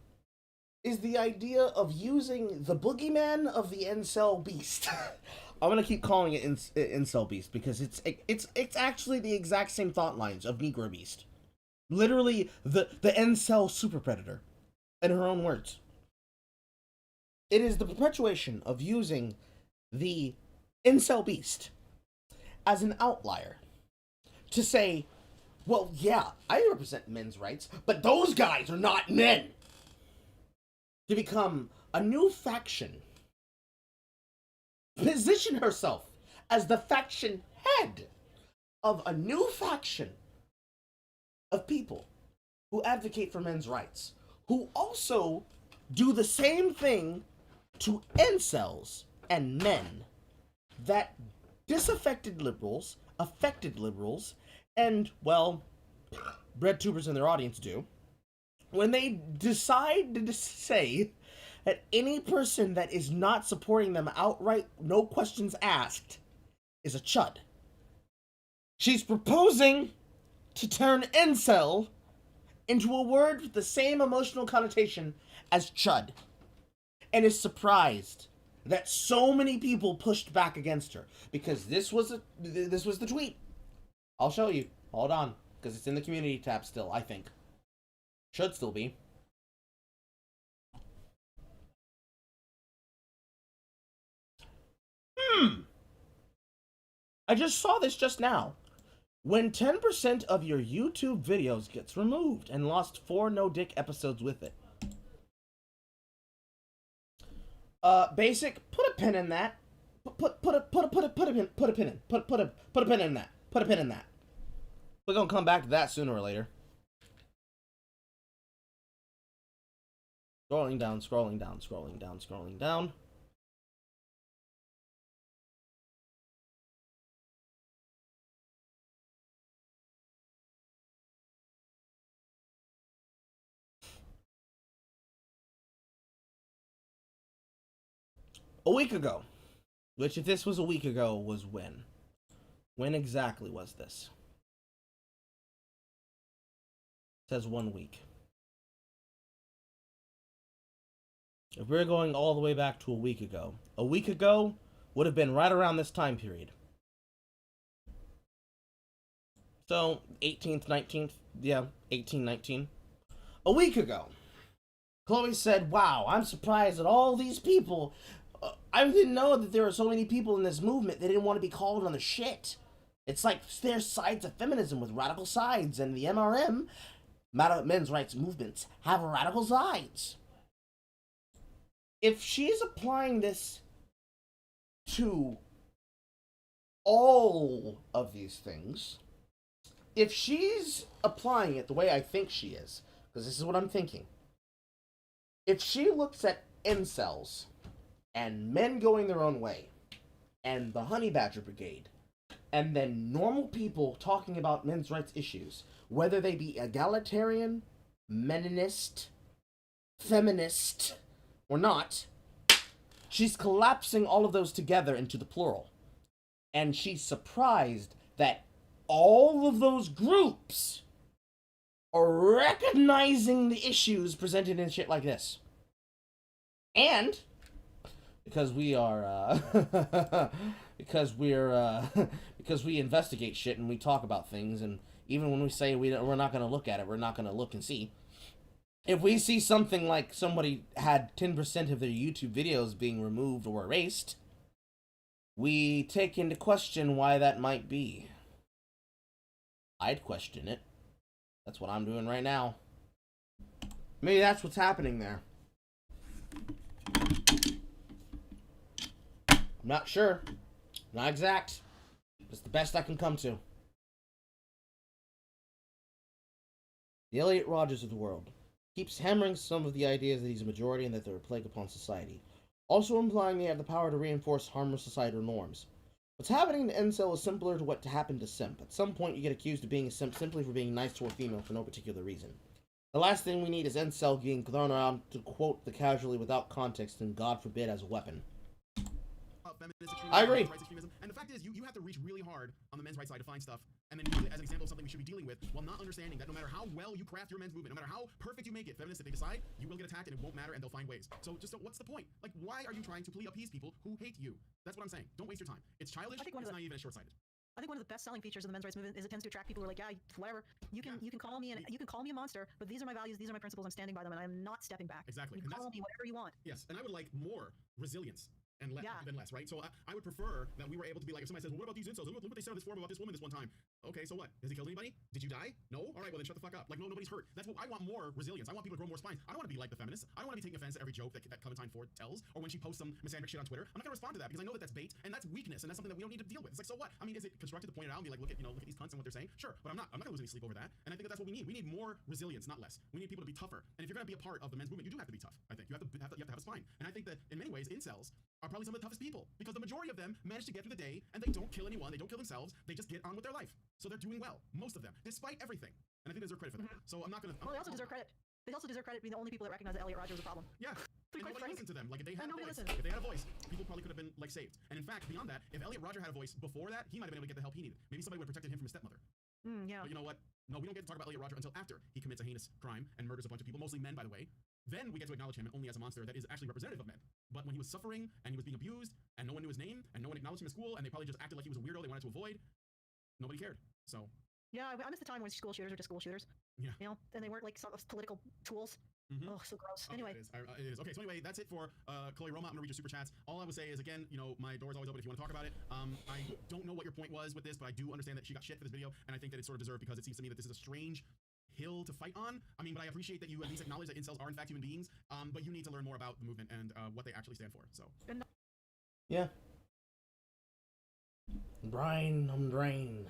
is the idea of using the boogeyman of the incel beast. I'm gonna keep calling it incel beast because it's actually the exact same thought lines of Negro beast. Literally the incel super predator, in her own words. It is the perpetuation of using the incel beast as an outlier to say, well, yeah, I represent men's rights, but those guys are not men. To become a new faction. Position herself as the faction head of a new faction of people who advocate for men's rights, who also do the same thing to incels and men that disaffected liberals, affected liberals, and, well, bread tubers in their audience do, when they decide to say that any person that is not supporting them outright, no questions asked, is a chud. She's proposing to turn incel into a word with the same emotional connotation as chud, and is surprised that so many people pushed back against her, because this was the tweet. I'll show you. Hold on, because it's in the community tab still, I think. Should still be. I just saw this just now. When 10% of your YouTube videos gets removed and lost 4 no-dick episodes with it. Basic, put a pin in that. Put a pin in that. We're gonna come back to that sooner or later. Scrolling down. A week ago, which if this was a week ago, was when? When exactly was this? It says 1 week. If we're going all the way back to a week ago would have been right around this time period. So, 18th, 19th, yeah, 18, 19. A week ago, Chloe said, wow, I'm surprised that all these people, I didn't know that there were so many people in this movement that didn't want to be called on the shit. It's like there's sides of feminism with radical sides, and the MRM, men's rights movements, have radical sides. If she's applying this to all of these things, if she's applying it the way I think she is, because this is what I'm thinking, if she looks at incels and men going their own way and the Honey Badger Brigade and then normal people talking about men's rights issues, whether they be egalitarian, meninist, feminist, or not, she's collapsing all of those together into the plural. And she's surprised that all of those groups are recognizing the issues presented in shit like this. And because we are because we investigate shit and we talk about things, and even when we say we're not going to look at it, we're not going to look and see. If we see something like somebody had 10% of their YouTube videos being removed or erased, we take into question why that might be. I'd question it. That's what I'm doing right now. Maybe that's what's happening there. I'm not sure. Not exact. It's the best I can come to. The Elliot Rodgers of the world keeps hammering some of the ideas that he's a majority and that they're a plague upon society, also implying they have the power to reinforce harmless societal norms. What's happening to incel is similar to what happened to simp. At some point, you get accused of being a simp simply for being nice to a female for no particular reason. The last thing we need is incel being thrown around, to quote the casually, without context, and God forbid, as a weapon. I agree. And the fact is, you have to reach really hard on the men's rights side to find stuff, and then use it as an example of something we should be dealing with, while not understanding that no matter how well you craft your men's movement, no matter how perfect you make it, feminists, if they decide, you will get attacked and it won't matter and they'll find ways. So what's the point? Like, why are you trying to appease people who hate you? That's what I'm saying. Don't waste your time. It's childish, it's naive, and it's short-sighted. I think one of the best selling features of the men's rights movement is it tends to attract people who are like, yeah, whatever. You can call me you can call me a monster, but these are my values, these are my principles. I'm standing by them, and I'm not stepping back. Exactly. You can call me whatever you want. Yes, and I would like more resilience and Yeah. than less, right? So I would prefer that we were able to be like, if somebody says, well, what about these incels? Look what they said on this forum about this woman this one time. Okay, so what? Has he killed anybody? Did you die? No? All right, well then shut the fuck up. Like, no, nobody's hurt. That's what I want, more resilience. I want people to grow more spines. I don't want to be like the feminists. I don't want to be taking offense to every joke that Clementine Ford tells, or when she posts some misandric shit on Twitter. I'm not gonna respond to that because I know that that's bait and that's weakness and that's something that we don't need to deal with. It's like, so what? I mean, is it constructive to point it out and be like, look at these cunts and what they're saying? Sure, but I'm not gonna lose any sleep over that. And I think that that's what we need. We need more resilience, not less. We need people to be tougher. And if you're gonna be a part of the men's movement, you do have to be tough. I think you have to have a spine. And I think that in many ways, incels are probably some of the toughest people because the majority of them manage to get through the day and they don't kill anyone, they don't kill themselves, they just get on with their life. So they're doing well, most of them, despite everything. And I think they deserve credit for that. So I'm not gonna. Well, they also deserve credit. They also deserve credit being the only people that recognize that Elliot Rodger was a problem. Yeah. To be And quite nobody frank. listened to them. Like, if they had And a nobody voice, listened. if they had a voice, people probably could have been like saved. And in fact, beyond that, if Elliot Rodger had a voice before that, he might have been able to get the help he needed. Maybe somebody would have protected him from his stepmother. Yeah. But you know what? No, we don't get to talk about Elliot Rodger until after he commits a heinous crime and murders a bunch of people, mostly men, by the way. Then we get to acknowledge him only as a monster that is actually representative of men. But when he was suffering and he was being abused and no one knew his name and no one acknowledged him in school and they probably just acted like he was a weirdo they wanted to avoid, nobody cared. So Yeah, I miss the time when school shooters were just school shooters. Yeah. You know, and they weren't like some political tools. Oh, so gross. okay, Anyway. it is. Okay, so anyway, that's it for Chloe Roma. I'm gonna read your super chats. All I would say is, again, you know, my door's always open if you want to talk about it. I don't know what your point was with this, but I do understand that she got shit for this video, and I think that it's sort of deserved because it seems to me that this is a strange hill to fight on. I mean, but I appreciate that you at least acknowledge that incels are in fact human beings. But you need to learn more about the movement and what they actually stand for. So Yeah. Brian, I'm drained.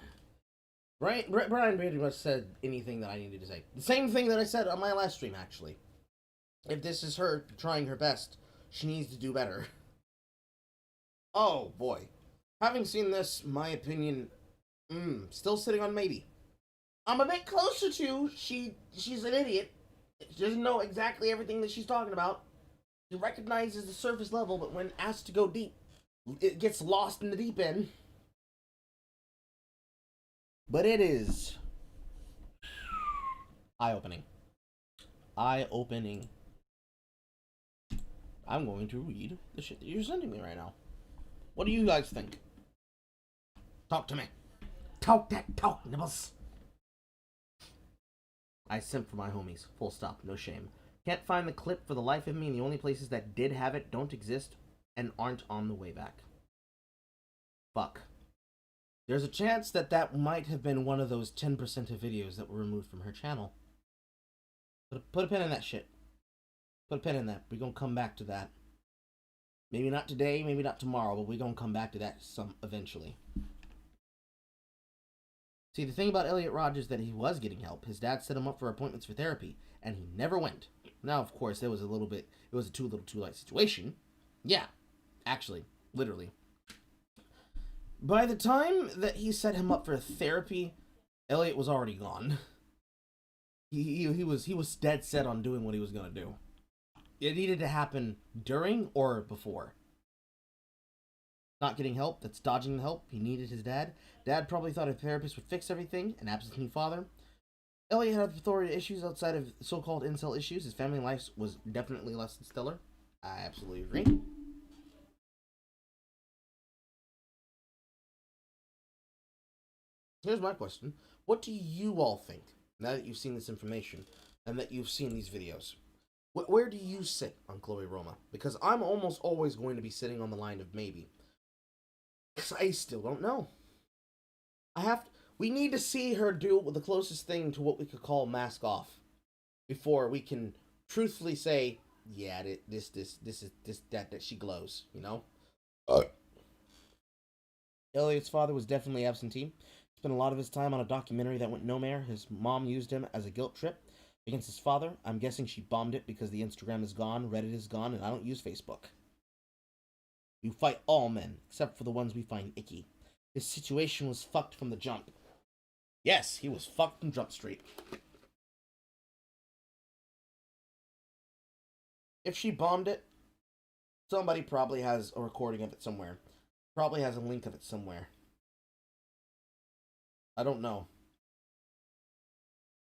Brian pretty much said anything that I needed to say. The same thing that I said on my last stream, actually. If this is her trying her best, she needs to do better. Oh, boy. Having seen this, my opinion, still sitting on maybe. I'm a bit closer to she's an idiot. She doesn't know exactly everything that she's talking about. She recognizes the surface level, but when asked to go deep, it gets lost in the deep end. But it is eye-opening. Eye-opening. I'm going to read the shit that you're sending me right now. What do you guys think? Talk to me. Talk that talk, nibbles. I simp for my homies. Full stop. No shame. Can't find the clip for the life of me, and the only places that did have it don't exist and aren't on the way back. Fuck. There's a chance that that might have been one of those 10% of videos that were removed from her channel. Put a pin in that shit. Put a pin in that. We're gonna come back to that. Maybe not today, maybe not tomorrow, but we're gonna come back to that eventually. See, the thing about Elliot Rodgers is that he was getting help. His dad set him up for appointments for therapy, and he never went. Now, of course, it was a too little too late situation. Yeah, actually, literally. By the time that he set him up for therapy, Elliot was already gone. He was dead set on doing what he was gonna do. It needed to happen during or before. Not getting help, that's dodging the help. He needed his dad. Dad probably thought a therapist would fix everything, an absentee father. Elliot had authority issues outside of so-called incel issues. His family life was definitely less than stellar. I absolutely agree. Here's my question. What do you all think, now that you've seen this information, and that you've seen these videos? Where do you sit on Chloe Roma? Because I'm almost always going to be sitting on the line of maybe. Because I still don't know. We need to see her do the closest thing to what we could call mask off. Before we can truthfully say, yeah, that she glows, you know? Elliot's father was definitely absentee. Spent a lot of his time on a documentary that went nowhere. His mom used him as a guilt trip against his father. I'm guessing she bombed it because the Instagram is gone, Reddit is gone, and I don't use Facebook. You fight all men, except for the ones we find icky. His situation was fucked from the jump. Yes, he was fucked from Jump Street. If she bombed it, somebody probably has a recording of it somewhere. Probably has a link of it somewhere. I don't know.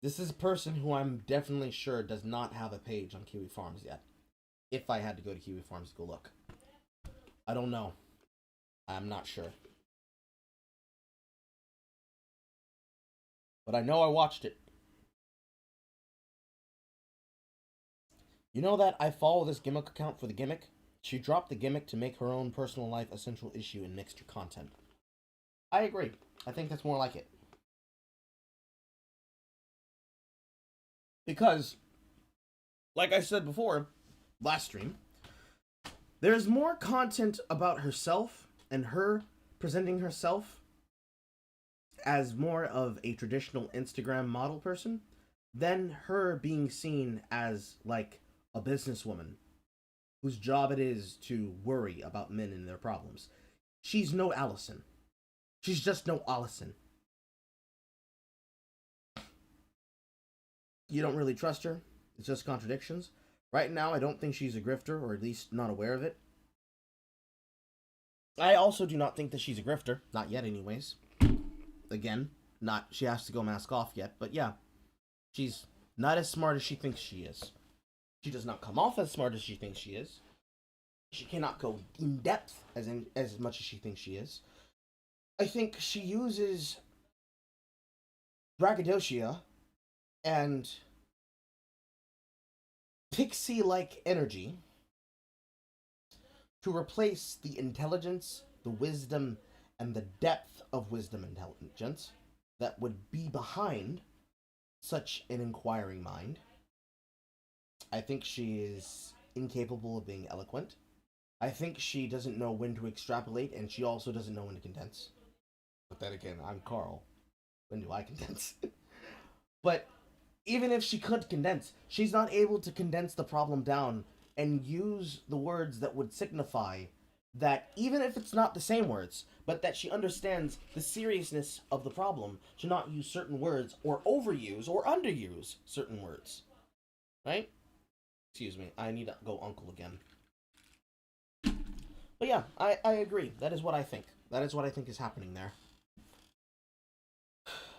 This is a person who I'm definitely sure does not have a page on Kiwi Farms yet. If I had to go to Kiwi Farms to go look. I don't know. I'm not sure. but I know I watched it. You know that I follow this gimmick account for the gimmick? She dropped the gimmick to make her own personal life a central issue and mixed her content. I agree. I think that's more like it. Because, like I said before, last stream, there's more content about herself and her presenting herself as more of a traditional Instagram model person than her being seen as, like, a businesswoman whose job it is to worry about men and their problems. She's no Allison. She's just no Allison. You don't really trust her. It's just contradictions. Right now, I don't think she's a grifter, or at least not aware of it. I also do not think that she's a grifter. Not yet, anyways. Again, she has to go mask off yet, but yeah. She's not as smart as she thinks she is. She does not come off as smart as she thinks she is. She cannot go in depth as much as she thinks she is. I think she uses braggadocio and pixie-like energy to replace the intelligence, the wisdom, and the depth of wisdom and intelligence that would be behind such an inquiring mind. I think she is incapable of being eloquent. I think she doesn't know when to extrapolate, and she also doesn't know when to condense. But then again, I'm Carl. When do I condense? But even if she could condense, she's not able to condense the problem down and use the words that would signify that, even if it's not the same words, but that she understands the seriousness of the problem, to not use certain words or overuse or underuse certain words. Right? Excuse me, I need to go uncle again. But yeah, I agree. That is what I think. That is what I think is happening there.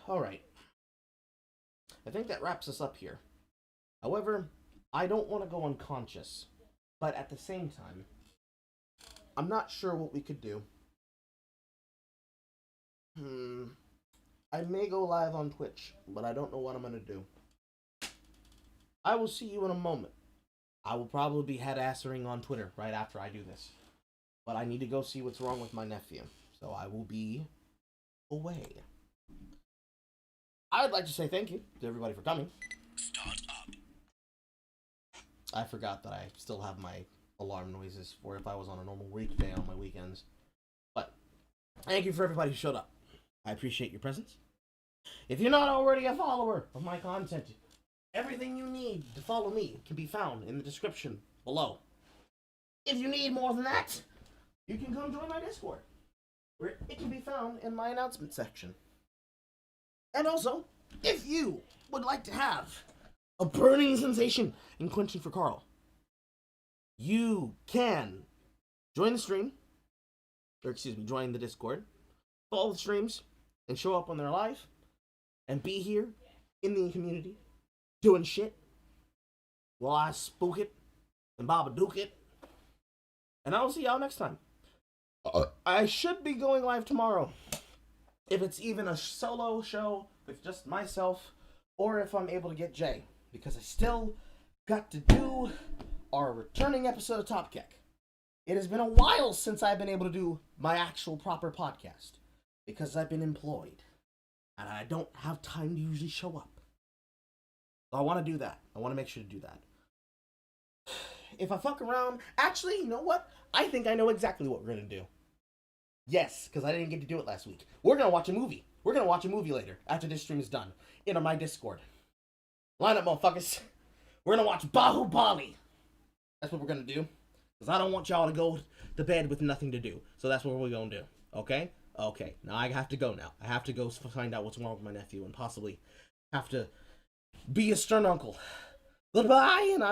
Alright. I think that wraps us up here. However, I don't want to go unconscious. But at the same time, I'm not sure what we could do. I may go live on Twitch, but I don't know what I'm going to do. I will see you in a moment. I will probably be head-assering on Twitter right after I do this. But I need to go see what's wrong with my nephew. So I will be away. I would like to say thank you to everybody for coming. Start up. I forgot that I still have my alarm noises for if I was on a normal weekday on my weekends. But thank you for everybody who showed up. I appreciate your presence. If you're not already a follower of my content, everything you need to follow me can be found in the description below. If you need more than that, you can come join my Discord, where it can be found in my announcement section. And also, if you would like to have a burning sensation in quenching for Carl, you can join the stream, join the Discord, follow the streams, and show up when they're live, and be here in the community, doing shit, while I spook it, and Babadook it, and I will see y'all next time. I should be going live tomorrow, if it's even a solo show with just myself, or if I'm able to get Jay, because I still got to do our returning episode of Top Kick. It has been a while since I've been able to do my actual proper podcast, because I've been employed, and I don't have time to usually show up. So I want to do that. I want to make sure to do that. If I fuck around, actually, you know what? I think I know exactly what we're going to do. Yes, because I didn't get to do it last week. We're going to watch a movie. We're going to watch a movie later, after this stream is done, in my Discord. Line up, motherfuckers. We're going to watch Bahubali. That's what we're going to do. Because I don't want y'all to go to bed with nothing to do. So that's what we're going to do. Okay? Okay. Now I have to go now. I have to go find out what's wrong with my nephew and possibly have to be a stern uncle. Goodbye, and I